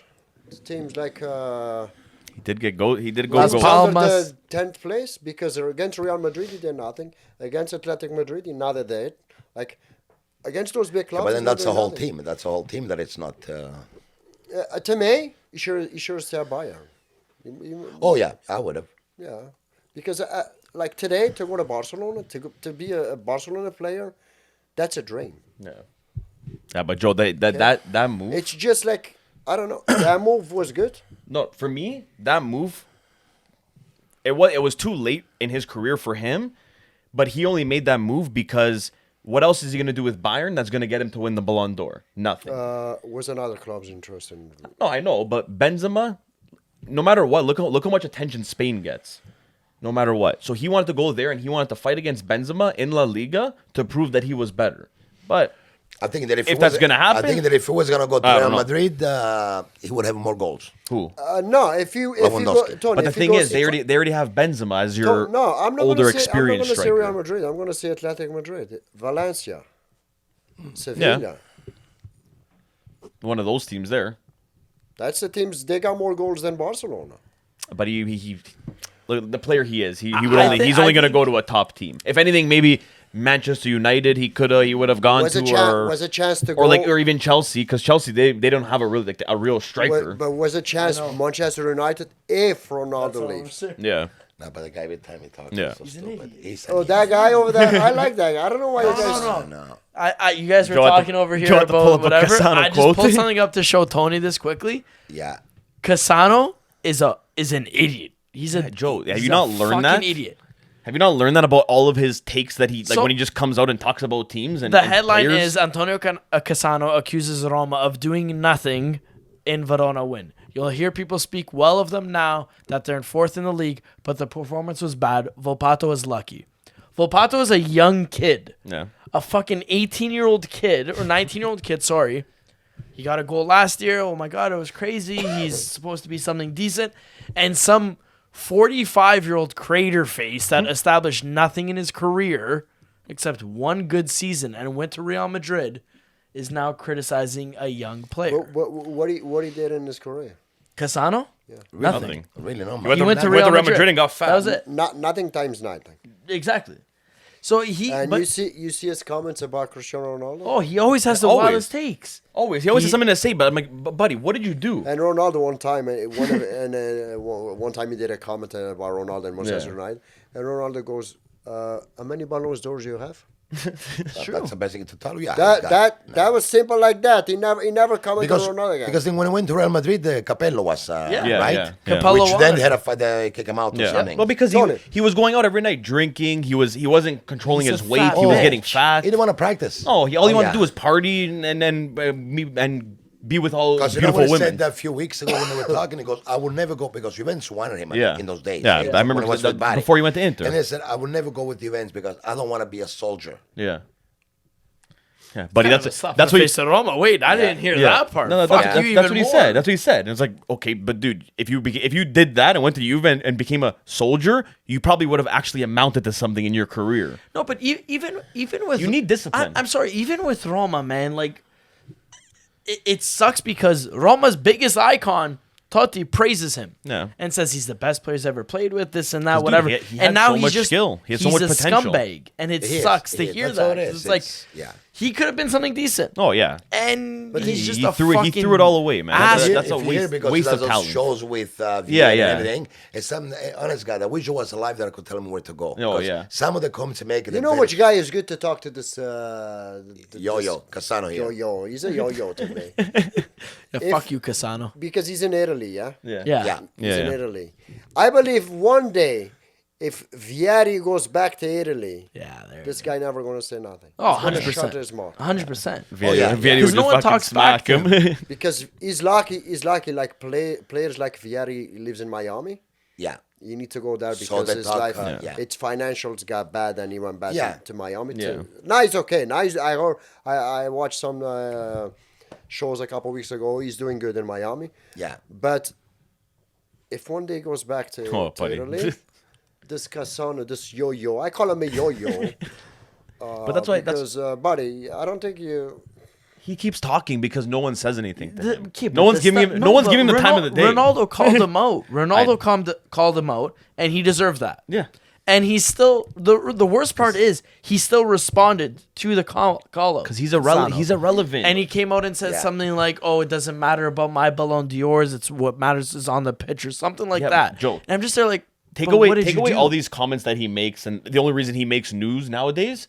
S4: The teams like
S2: He did get go. He did go.
S1: Las
S2: goals.
S1: Palmas.
S4: under the 10th place because against Real Madrid he did nothing. Against Athletic Madrid he neither did. Like against those big clubs.
S3: But then
S4: he's not
S3: that's a
S4: doing
S3: whole
S4: nothing.
S3: team. That's a whole team that it's not...
S4: To me, he sure stay at Bayern.
S3: Oh, yeah, I would have.
S4: Yeah, because like today to go to Barcelona to be a Barcelona player, that's a dream.
S2: Yeah. Yeah, but Joe, that move.
S4: It's just like I don't know. That move was good.
S2: No, for me, that move. It was too late in his career for him, but he only made that move because what else is he gonna do with Bayern that's gonna get him to win the Ballon d'Or? Nothing.
S4: Was another club's interest in.
S2: No, I know, but Benzema, no matter what, look how much attention Spain gets. No matter what. So he wanted to go there and he wanted to fight against Benzema in La Liga to prove that he was better. But
S3: I think that if
S2: that's gonna happen,
S3: I think that if he was gonna go to
S2: I
S3: Real
S2: don't know.
S3: Madrid, he would have more goals.
S2: who?
S4: No, if you go,
S3: Lewandowski.
S4: Tony,
S2: But the
S4: if you
S2: thing
S4: go-
S2: is, they already have Benzema as your
S4: No, I'm not
S2: older,
S4: gonna say,
S2: experienced
S4: I'm not going to say Real
S2: striker.
S4: Madrid. I'm going to say Athletic Madrid, Valencia, Sevilla.
S2: One of those teams there.
S4: That's the teams. They got more goals than Barcelona.
S2: But he look, the player he is, he's
S1: I
S2: only
S1: think-
S2: going to go to a top team. If anything, maybe Manchester United he would have gone
S4: Was
S2: to,
S4: was a chance to go,
S2: or even Chelsea, because Chelsea they don't have a real striker.
S4: but was a chance Manchester United if Ronaldo leaves.
S2: Yeah.
S3: No, but the guy every time he talks,
S2: Yeah.
S3: is so stupid. He's
S4: Oh, that guy over there. I like that guy. I don't know why you guys.
S3: No.
S1: You guys were
S2: Joe had to-
S1: talking over here
S2: Joe had to pull
S1: about
S2: up a
S1: whatever.
S2: Cassano
S1: I just
S2: quote.
S1: pulled something up to show Tony this quickly.
S3: Yeah.
S1: Cassano is an idiot. He's a
S2: Joe, have
S1: he's
S2: you
S1: a
S2: not learned that?
S1: fucking idiot.
S2: Have you not learned that about all of his takes that he
S1: So-
S2: when he just comes out and talks about teams and
S1: The
S2: and
S1: headline
S2: players?
S1: is Antonio Cassano accuses Roma of doing nothing in Verona win. You'll hear people speak well of them now that they're in fourth in the league, but the performance was bad. Volpato is lucky. Volpato is a young kid.
S2: Yeah.
S1: A fucking 18-year-old kid, or 19-year-old kid, sorry. He got a goal last year. Oh my God, it was crazy. He's supposed to be something decent. And some 45-year-old crater face that established nothing in his career except one good season and went to Real Madrid is now criticizing a young player.
S4: What he did in his career?
S1: Casano?
S2: Nothing.
S3: Really, no.
S1: He went to
S2: Real
S1: Real
S2: Madrid and got fat.
S1: That was it.
S4: Nothing times nothing.
S1: Exactly. So
S4: And you see his comments about Cristiano Ronaldo.
S1: Oh, he always has the
S2: Always.
S1: wildest takes.
S2: Always. He always has something to say, but I'm like, buddy, what did you do?
S4: And Ronaldo one time, one time he did a comment about Ronaldo and Manchester United, and Ronaldo goes, "How many Ballon d'Ors do you have?"
S3: That's the best thing to tell you.
S4: That was simple like that. He never commented on Ronaldo again.
S3: Because then when he went to Real Madrid, Capello was right.
S2: Yeah.
S1: Capello
S3: Which
S1: won
S3: then
S1: it.
S3: had they kick him out or something.
S2: Well, because
S4: Totally.
S2: he was going out every night drinking. He wasn't controlling
S1: He's
S2: his
S1: a
S2: weight.
S1: fat
S2: He was
S1: bitch.
S2: getting fat.
S3: He didn't want to practice.
S2: All he wanted
S3: yeah.
S2: to do was party and be with all
S3: Because you know
S2: beautiful
S3: what he
S2: women.
S3: said that a few weeks ago when they were talking, he goes, I will never go because Juventus wanted him in those days.
S2: Yeah, I remember
S3: when it was
S2: that
S3: with Bari.
S2: before he went to Inter.
S3: And he said, I will never go with Juventus because I don't want to be a soldier.
S2: Yeah, buddy, that's
S1: what
S2: what
S1: he said. Roma. Wait, I didn't hear that part.
S2: No,
S1: Fuck
S2: that's
S1: you
S2: what
S1: even
S2: he
S1: more.
S2: said. That's what he said. And it's like, okay, but dude, if you did that and went to Juve and became a soldier, you probably would have actually amounted to something in your career.
S1: No, but even with
S2: You need discipline.
S1: I'm sorry, even with Roma, man, like it sucks because Roma's biggest icon, Totti, praises him.
S2: Yeah.
S1: And says he's the best player he's ever played with, this and that,
S2: 'Cause, dude,
S1: whatever.
S2: he had
S1: and now
S2: so
S1: he's
S2: much
S1: just
S2: skill. He has so
S1: he's
S2: much
S1: a
S2: potential.
S1: scumbag, and it
S3: He is,
S1: sucks
S3: he
S1: to
S3: is.
S1: hear
S3: That's all
S1: that.
S3: it is.
S1: It's like
S3: Yeah.
S1: he could have been something decent.
S2: Oh yeah.
S1: And
S3: But
S1: he's
S3: he-
S1: just
S2: he
S1: a
S2: threw
S1: fucking
S2: it. He threw it all away, man.
S1: ass.
S2: That's a
S3: If you hear
S2: waste,
S3: because
S2: waste
S3: he
S2: of
S3: does those
S2: talent.
S3: shows with
S2: Yeah,
S3: and
S2: yeah.
S3: everything. It's some honest guy. I wish he was alive that I could tell him where to go.
S2: Oh,
S3: 'Cause
S2: yeah.
S3: Some of the comments he make.
S4: You know which guy is good to talk to this?
S3: Yo-yo, Cassano here.
S4: Yo-yo. He's a yo-yo to me.
S1: Yeah, fuck you, Casano.
S4: Because he's in Italy, yeah?
S2: Yeah.
S1: Yeah.
S4: He's in
S2: Yeah.
S4: Italy. I believe one day, if Vieri goes back to Italy,
S1: Yeah, there.
S4: this guy never going to say nothing.
S1: Oh,
S4: He's gonna
S1: 100%.
S4: shut his mouth.
S1: 100%.
S3: Oh, yeah.
S2: Vieri
S1: Because
S2: would
S1: no
S2: just
S1: one
S2: fucking
S1: talks back
S2: smack
S1: to
S2: him.
S4: Because he's lucky like players like Vieri lives in Miami.
S3: Yeah.
S4: You need to go there
S3: So
S4: because
S3: they
S4: his
S3: talk,
S4: life,
S3: yeah.
S4: its financials got bad, and he went back
S3: Yeah.
S4: to Miami.
S2: Yeah.
S4: Now he's okay. Now I watched some shows a couple weeks ago. He's doing good in Miami.
S3: Yeah.
S4: But if one day he goes back to,
S2: Oh,
S4: to
S2: buddy.
S4: Italy, this Cassano, this yo-yo, I call him a yo-yo.
S2: But that's why.
S4: Because, buddy, I don't think you.
S2: He keeps talking because no one says anything. To him.
S1: Okay, but
S2: No one's
S1: the
S2: giving
S1: stuff-
S2: him. No one's
S1: but
S2: giving him the time of the day.
S1: Ronaldo called him out. Ronaldo called him out, and he deserved that.
S2: Yeah.
S1: And he's still the worst part is he still responded to the call out
S2: Because he's irrelevant.
S1: and he came out and said
S3: Yeah.
S1: something like, "Oh, it doesn't matter about my Ballon d'Ors. It's what matters is on the pitch," or something like
S2: Yeah,
S1: that.
S2: Joe,
S1: And I'm just there like,
S2: take
S1: "But
S2: away
S1: what did you do?"
S2: all these comments that he makes, and the only reason he makes news nowadays,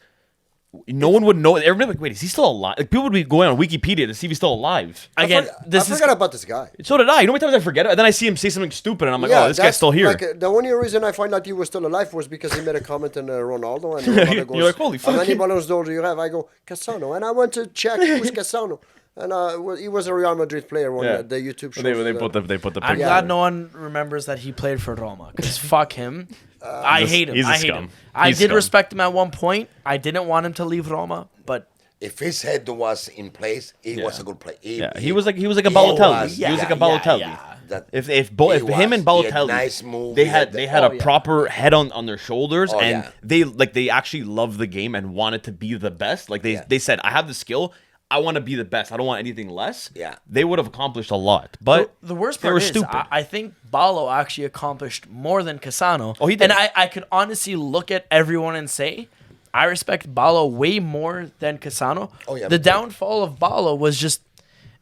S2: no one would know. Everybody would be like, wait, is he still alive? Like people would be going on Wikipedia to see if he's still alive.
S1: Again.
S4: I
S1: This is
S4: forgot about this guy.
S2: So did I. You know how many times I forget it? And then I see him say something stupid, and I'm like, oh, this guy's
S4: that's
S2: still here.
S4: Like, the only reason I find out he was still alive was because he made a comment on Ronaldo, and Ronaldo goes,
S2: You're like, holy
S4: "How many
S2: fuck."
S4: Ballons d'Or do you have?" I go, "Cassano," and I went to check who's Cassano, and he was a Real Madrid player on
S2: Yeah.
S4: the YouTube show.
S2: They put the
S1: I'm
S2: picture.
S1: glad no one remembers that he played for Roma because fuck him. I hate him.
S2: he's a
S1: I hate
S2: scum.
S1: him. I
S2: He's
S1: did
S2: scum.
S1: respect him at one point. I didn't want him to leave Roma, but
S3: If his head was in place, he was a good player.
S2: He was like a Balotelli.
S3: was,
S2: He was like a
S3: yeah,
S2: Balotelli.
S3: That-
S2: If
S3: he
S2: him and
S3: was. He had
S2: Balotelli,
S3: nice move,
S2: they
S3: he
S2: had
S3: had
S2: a proper head on their shoulders,
S3: Oh,
S2: and
S3: yeah.
S2: they actually loved the game and wanted to be the best. Like
S3: Yeah.
S2: they said, I have the skill. I want to be the best. I don't want anything less.
S3: Yeah.
S2: They would have accomplished a lot, but
S1: the worst
S2: they
S1: part
S2: were
S1: is
S2: stupid.
S1: I think Ballo actually accomplished more than Cassano.
S2: Oh, he did.
S1: And I could honestly look at everyone and say, I respect Ballo way more than Cassano.
S3: Oh, yeah,
S1: The
S3: but-
S1: downfall of Ballo was just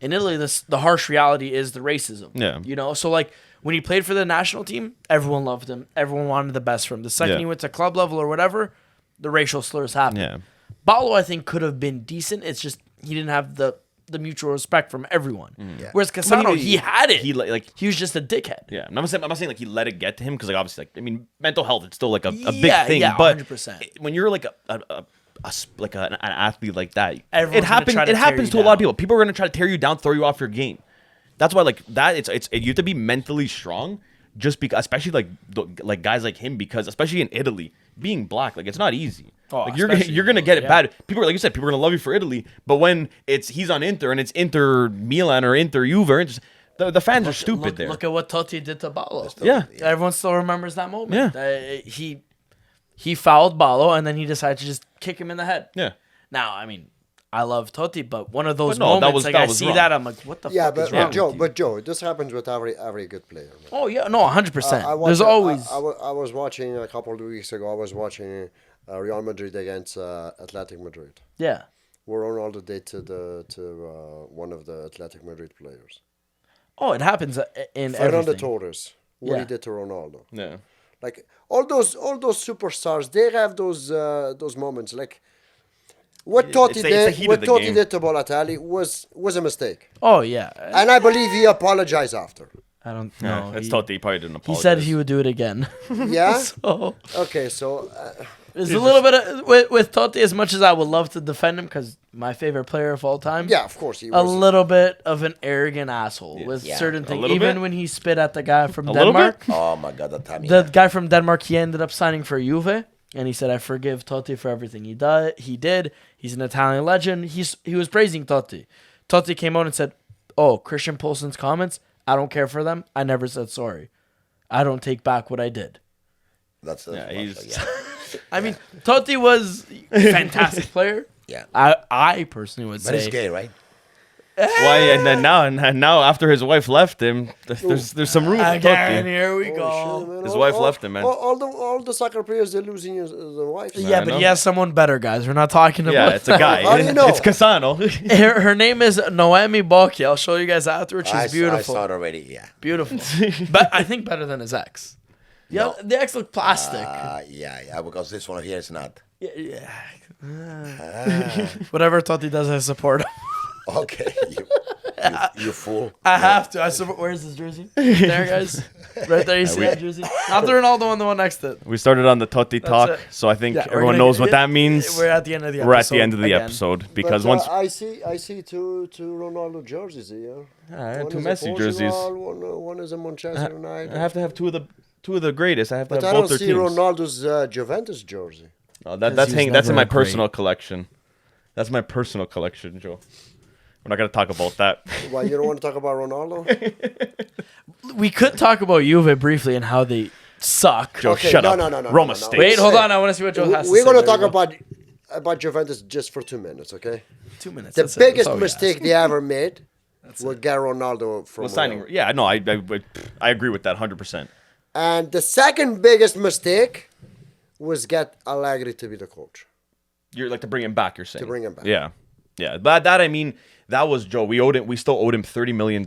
S1: in Italy. The harsh reality is the racism.
S2: Yeah.
S1: You know, so like when he played for the national team, everyone loved him. Everyone wanted the best for him. The second
S2: Yeah.
S1: he went to club level or whatever, the racial slurs happened.
S2: Yeah.
S1: Ballo, I think, could have been decent. It's just he didn't have the mutual respect from everyone.
S3: Yeah.
S1: Whereas Cassano, he had it.
S2: He
S1: He was just a dickhead.
S2: Yeah, I'm not saying like he let it get to him because like obviously like I mean mental health it's still like a big
S1: Yeah,
S2: thing,
S1: yeah,
S2: but
S1: 100%.
S2: when you're like an athlete like that,
S1: Everyone's
S2: it
S1: gonna
S2: happens.
S1: try to
S2: It
S1: tear
S2: happens
S1: you
S2: to a lot of
S1: down.
S2: people. People are gonna try to tear you down, throw you off your game. That's why like that. You have to be mentally strong just because, especially like guys like him, because especially in Italy, being black, like it's not easy.
S1: Oh,
S2: like you're gonna get it bad. People are, like you said, people are gonna love you for Italy, but when he's on Inter and it's Inter Milan or Inter Juve, or the fans are stupid there.
S1: Look at what Totti did to Ballo.
S2: Yeah.
S1: Everyone still remembers that moment.
S2: Yeah.
S1: He fouled Ballo, and then he decided to just kick him in the head.
S2: Yeah.
S1: Now, I mean, I love Totti, but one of those
S2: But no, that
S1: moments,
S2: was-
S1: like
S2: that
S1: I
S2: was
S1: see
S2: wrong.
S1: that, I'm like, what the
S4: Yeah,
S1: fuck is
S4: but
S1: wrong
S4: Joe,
S1: with you?
S4: but Joe, this happens with every good player. Man.
S1: Oh yeah, no, 100%. There's
S4: watched-
S1: always
S4: I was watching a couple of weeks ago. I was watching Real Madrid against Athletic Madrid,
S1: yeah.
S4: where Ronaldo did to one of the Athletic Madrid players.
S1: Oh, it happens in
S4: Fernando
S1: everything.
S4: Torres, what
S1: Yeah.
S4: he did to Ronaldo.
S2: Yeah.
S4: Like all those superstars, they have those moments. Like what Totti
S2: it's the heat
S4: did, what
S2: of the
S4: Totti
S2: game.
S4: did to Balotelli was a mistake,
S1: Oh yeah.
S4: and I believe he apologized after.
S1: I don't
S2: Yeah,
S1: know.
S2: that's
S1: he,
S2: Totti. He probably didn't
S1: he
S2: apologize.
S1: said he would do it again.
S4: Yeah.
S1: So
S4: Okay, so
S1: there's a little bit of with Totti. As much as I would love to defend him, because my favorite player of all time.
S4: yeah, of course he
S1: A
S4: was.
S1: little bit of an arrogant asshole with
S3: Yeah.
S1: certain
S2: A
S1: things.
S2: little
S1: Even
S2: bit?
S1: when he spit at the guy from
S2: A little
S1: Denmark.
S2: bit?
S3: Oh my God, that time.
S1: The guy from Denmark, he ended up signing for Juve, and he said, "I forgive Totti for everything he did. He's an Italian legend." He was praising Totti. Totti came out and said, "Oh, Christian Poulsen's comments, I don't care for them. I never said sorry. I don't take back what I did."
S3: That's
S2: Yeah, he's-
S1: I mean, Totti was a fantastic player.
S3: Yeah.
S1: I personally would
S3: But
S1: say.
S3: he's gay, right?
S2: Why? And then now after his wife left him, there's some room for
S1: Again,
S2: Totti.
S1: here we
S4: Oh,
S1: go.
S4: shit, man.
S2: His wife left him, man.
S4: All the soccer players, they're losing their wives.
S1: Yeah,
S2: I
S1: but
S2: know.
S1: he has someone better, guys. We're not talking about.
S2: Yeah, it's a guy.
S4: How do you know?
S2: It's Casano.
S1: Her name is Noemi Bocchi. I'll show you guys afterwards. She's
S3: I
S1: beautiful.
S3: saw it already. Yeah.
S1: Beautiful. But I think better than his ex. Yeah,
S3: No.
S1: the ex looked plastic.
S3: Yeah, because this one here is not.
S1: Yeah. Whatever Totti does, I support him.
S3: Okay, you fool.
S1: I have to. I support. Where's his jersey? There, guys. Right there. You see that jersey? Not the Ronaldo one, the one next to it.
S2: We started on the Totti talk,
S1: it.
S2: so I think
S1: Yeah, we're
S2: everyone
S1: gonna-
S2: knows what that means.
S1: We're at the end of the episode.
S2: We're at the end of the
S1: again.
S2: episode because
S4: But,
S2: once
S4: I see two Ronaldo jerseys here.
S2: yeah,
S4: One
S2: two
S4: is a
S2: Messi jerseys.
S4: Portugal, one is a Manchester United.
S2: I have to have two of the greatest. I have to
S4: But I
S2: have
S4: don't
S2: both their
S4: see
S2: teams.
S4: Ronaldo's Juventus jersey.
S2: No,
S1: Because he was
S2: that's in my
S1: never great.
S2: personal collection. That's my personal collection, Joe. We're not gonna talk about that.
S4: Why you don't want to talk about Ronaldo?
S1: We could talk about Juve briefly and how they suck.
S2: Joe,
S4: Okay,
S2: shut
S4: no,
S2: up.
S4: no, no, no,
S2: Roma
S4: no, no.
S2: stinks.
S1: Wait, hold on. I want to see what Joe has to
S4: We're
S1: say.
S4: going to
S1: There
S4: talk
S1: you go.
S4: about Juventus just for 2 minutes, okay?
S1: 2 minutes.
S4: The
S1: that's it.
S4: biggest
S1: That's all we
S4: mistake
S1: ask.
S4: they ever made was get Ronaldo from
S2: Well, signing.
S4: Real.
S2: Yeah, no, I agree with that 100%.
S4: And the second biggest mistake was get Allegri to be the coach.
S2: You're like to bring him back. You're saying
S4: To bring him back.
S2: Yeah, yeah. But that I mean, that was Joe. We still owed him $30 million.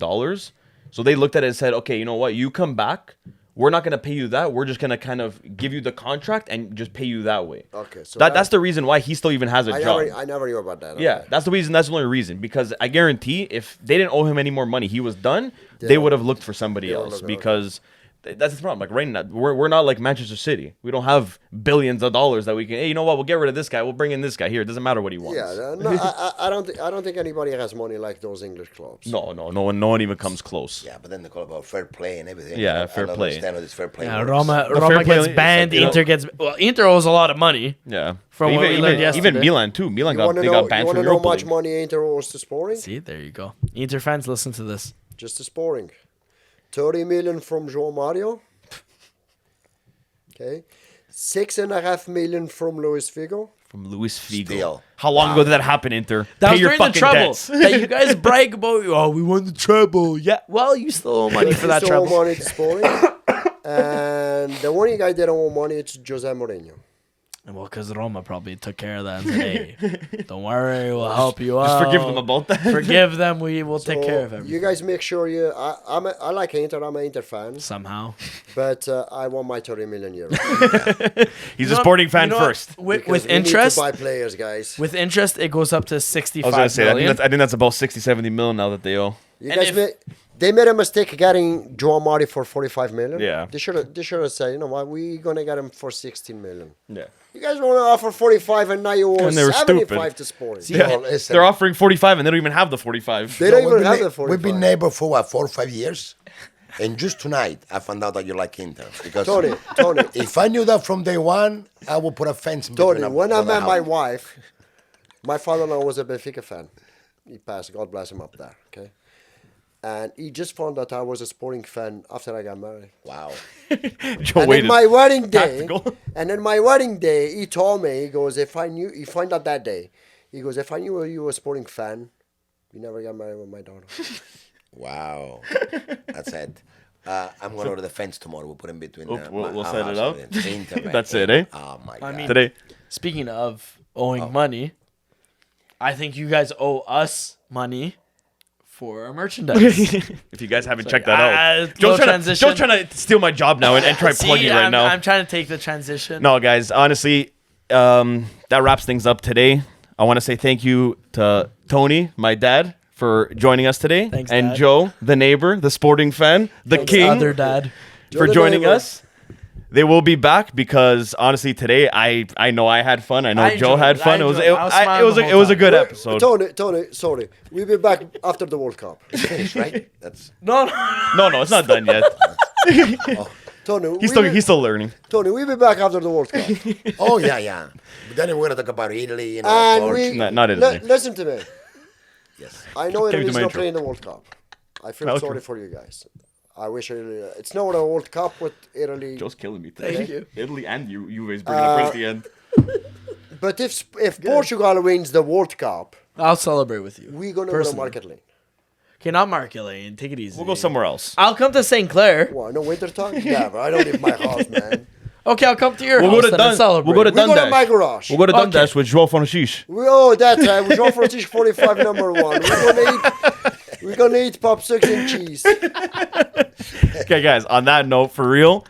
S2: So they looked at it and said, okay, you know what? You come back. We're not going to pay you that. We're just going to kind of give you the contract and just pay you that way.
S4: Okay, so
S2: that's the reason why he still even has a job.
S4: I never knew about that.
S2: Yeah,
S4: okay.
S2: that's the reason. That's the only reason. Because I guarantee if they didn't owe him any more money, he was done, they would have looked for somebody
S4: would've
S2: else.
S4: looked-
S2: Because that's the problem. Like right now, we're not like Manchester City. We don't have billions of dollars that we can. Hey, you know what? We'll get rid of this guy. We'll bring in this guy here. It doesn't matter what he wants.
S4: Yeah, no, I don't think anybody has money like those English clubs.
S2: No one even comes close.
S3: Yeah, but then they call about fair play and everything.
S2: Yeah,
S3: I
S2: fair
S3: don't
S2: play.
S3: understand how this fair play
S1: Yeah,
S3: works.
S1: Roma
S2: fair play
S1: gets
S2: is
S1: banned.
S2: like, you know-
S1: Inter gets Inter owes a lot of money.
S2: Yeah.
S1: From what we learned
S2: even
S1: yesterday.
S2: Milan too. Milan
S4: You
S2: got
S4: want to
S2: they
S4: know,
S2: got banned
S4: you
S2: from
S4: wanna know how
S2: Europa
S4: much
S2: League.
S4: money Inter owes to Sporting?
S1: See, there you go. Inter fans, listen to this.
S4: Just to Sporting. 30 million from João Mario. Okay. 6.5 million from Luis Figo.
S2: From Luis Figo.
S3: Still.
S2: How long ago did that happen, Inter?
S1: That
S2: Pay
S1: was
S2: your
S1: during the
S2: fucking
S1: treble
S2: debts.
S1: that you guys brag about. Oh, we won the treble. Yeah. Well, you still owe money for that
S4: Still owe
S1: treble.
S4: money to Sporting. And the only guy that don't owe money is Jose Mourinho.
S1: Well, because Roma probably took care of that. And said, hey, don't worry, we'll help you out.
S2: Just forgive them about that.
S1: Forgive them. We will take care of
S4: So
S1: everything.
S4: you guys make sure you. I like Inter. I'm an Inter fan,
S1: Somehow.
S4: but I want my 30 million euros.
S2: He's a Sporting fan first.
S1: With
S4: Because we
S1: interest,
S4: need to buy players, guys.
S1: with interest, it goes up to
S2: I was
S1: 65
S2: gonna say.
S1: million.
S2: I think that's about 60-70 mil now that they owe.
S4: You
S1: And
S4: guys
S1: if-
S4: they made a mistake getting João Mario for 45 million.
S2: Yeah.
S4: They should have said, you know what, we're gonna get him for 16 million.
S2: Yeah.
S4: You guys want to offer 45 and now you owe
S2: And they were
S4: 75
S2: stupid.
S4: to Sporting.
S1: See,
S3: Well, listen,
S2: They're offering 45 and they don't even have the 45.
S4: They don't
S3: we've
S4: even
S3: been
S4: have
S3: na-
S4: the 45.
S3: We've been neighbor for what, 4 or 5 years? And just tonight, I found out that you like Inter. Because
S4: Tony,
S3: if I knew that from day one, I would put a fence in between
S4: Tony,
S3: them
S4: when I
S3: for the
S4: met my
S3: house.
S4: wife, my father-in-law was a Benfica fan. He passed, God bless him up there, okay? And he just found out I was a Sporting fan after I got married.
S3: Wow.
S2: Joe
S4: And
S2: waited.
S4: then my wedding day,
S2: Tactical.
S4: and then my wedding day, he told me, he goes, he found out that day, he goes, if I knew you were a Sporting fan, you never got married with my daughter.
S3: Wow. That's it. I'm going to go to the fence tomorrow. We'll put in between.
S2: We'll
S3: our
S2: set it
S3: house
S2: up.
S3: and Inter, man.
S2: That's it, eh?
S3: Oh, my
S1: I
S3: God.
S1: mean-
S2: Today.
S1: Speaking of owing money, I think you guys owe us money for our merchandise.
S2: If you guys haven't checked that out,
S1: little
S2: Joe's trying to steal my job now and try plugging it right
S1: I'm,
S2: now.
S1: I'm trying to take the transition.
S2: No, guys, honestly, that wraps things up today. I want to say thank you to Tony, my dad, for joining us today.
S1: Thanks,
S2: and
S1: Dad.
S2: Joe, the neighbor, the sporting fan, the
S1: Thanks,
S2: king,
S1: other dad.
S2: for
S4: the
S2: joining
S4: neighbor.
S2: us. They will be back because honestly, today I know I had fun. I know
S1: I
S2: Joe
S1: enjoyed
S2: had
S1: it.
S2: fun.
S1: I
S2: It was
S1: enjoyed it. I was smiling the
S2: it
S1: whole
S2: was a
S1: time.
S2: good episode.
S4: Tony, sorry. We'll be back after the World Cup.
S3: It's finished, right? That's
S1: No.
S2: No, it's not done yet.
S4: Tony,
S2: He's still learning.
S4: Tony, we'll be back after the World Cup.
S3: Oh, yeah. But then we're going to talk about Italy, you know,
S4: And
S3: Portugal.
S2: Not Italy.
S4: Listen to me.
S3: Yes.
S4: I know
S2: Came to
S4: Italy's
S2: my
S4: not
S2: intro.
S4: playing the World Cup. I feel
S2: Okay.
S4: sorry for you guys. I wish it's not a World Cup with Italy.
S2: Joe's killing me today.
S1: Thank you.
S2: Italy and you is bringing up right at the end.
S4: But if Portugal wins the World Cup,
S1: I'll celebrate with you.
S4: we're gonna go to
S1: Personally.
S4: Market Lane.
S1: Okay, not Market Lane. Take it easy.
S2: We'll go somewhere else.
S1: I'll come to St. Clair.
S4: What? No winter time? Yeah, but I don't leave my house, man.
S1: Okay, I'll come to your
S2: We'll
S1: house
S2: go to
S1: then and celebrate.
S2: We'll go to
S4: We go to
S2: Dundas.
S4: my garage.
S2: We'll go to
S1: Okay.
S2: Dundas with Joao Fonashish.
S4: That time we Jean Francisco 45 number one. We're gonna eat popsicles and cheese.
S2: Okay, guys, on that note, for real,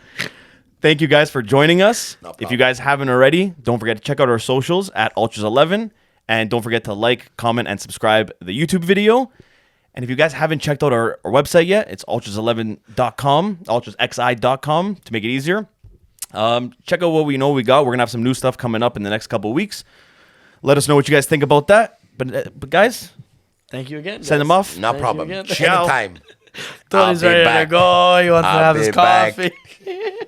S2: thank you guys for joining us.
S3: No
S2: If you guys haven't already, don't forget to check out our socials at Ultras11. And don't forget to like, comment, and subscribe the YouTube video. And if you guys haven't checked out our website yet, it's ultras11.com, ultrasxi.com to make it easier. Check out what we know we got. We're going to have some new stuff coming up in the next couple of weeks. Let us know what you guys think about that. But guys,
S1: Thank you again.
S2: send them off.
S3: No
S1: Thank you
S3: problem.
S1: again.
S2: Ciao.
S3: Anytime.
S1: Tony's
S3: I'll be
S1: ready
S3: back.
S1: to go. He wants to
S3: I'll
S1: have his
S3: be back.
S1: coffee.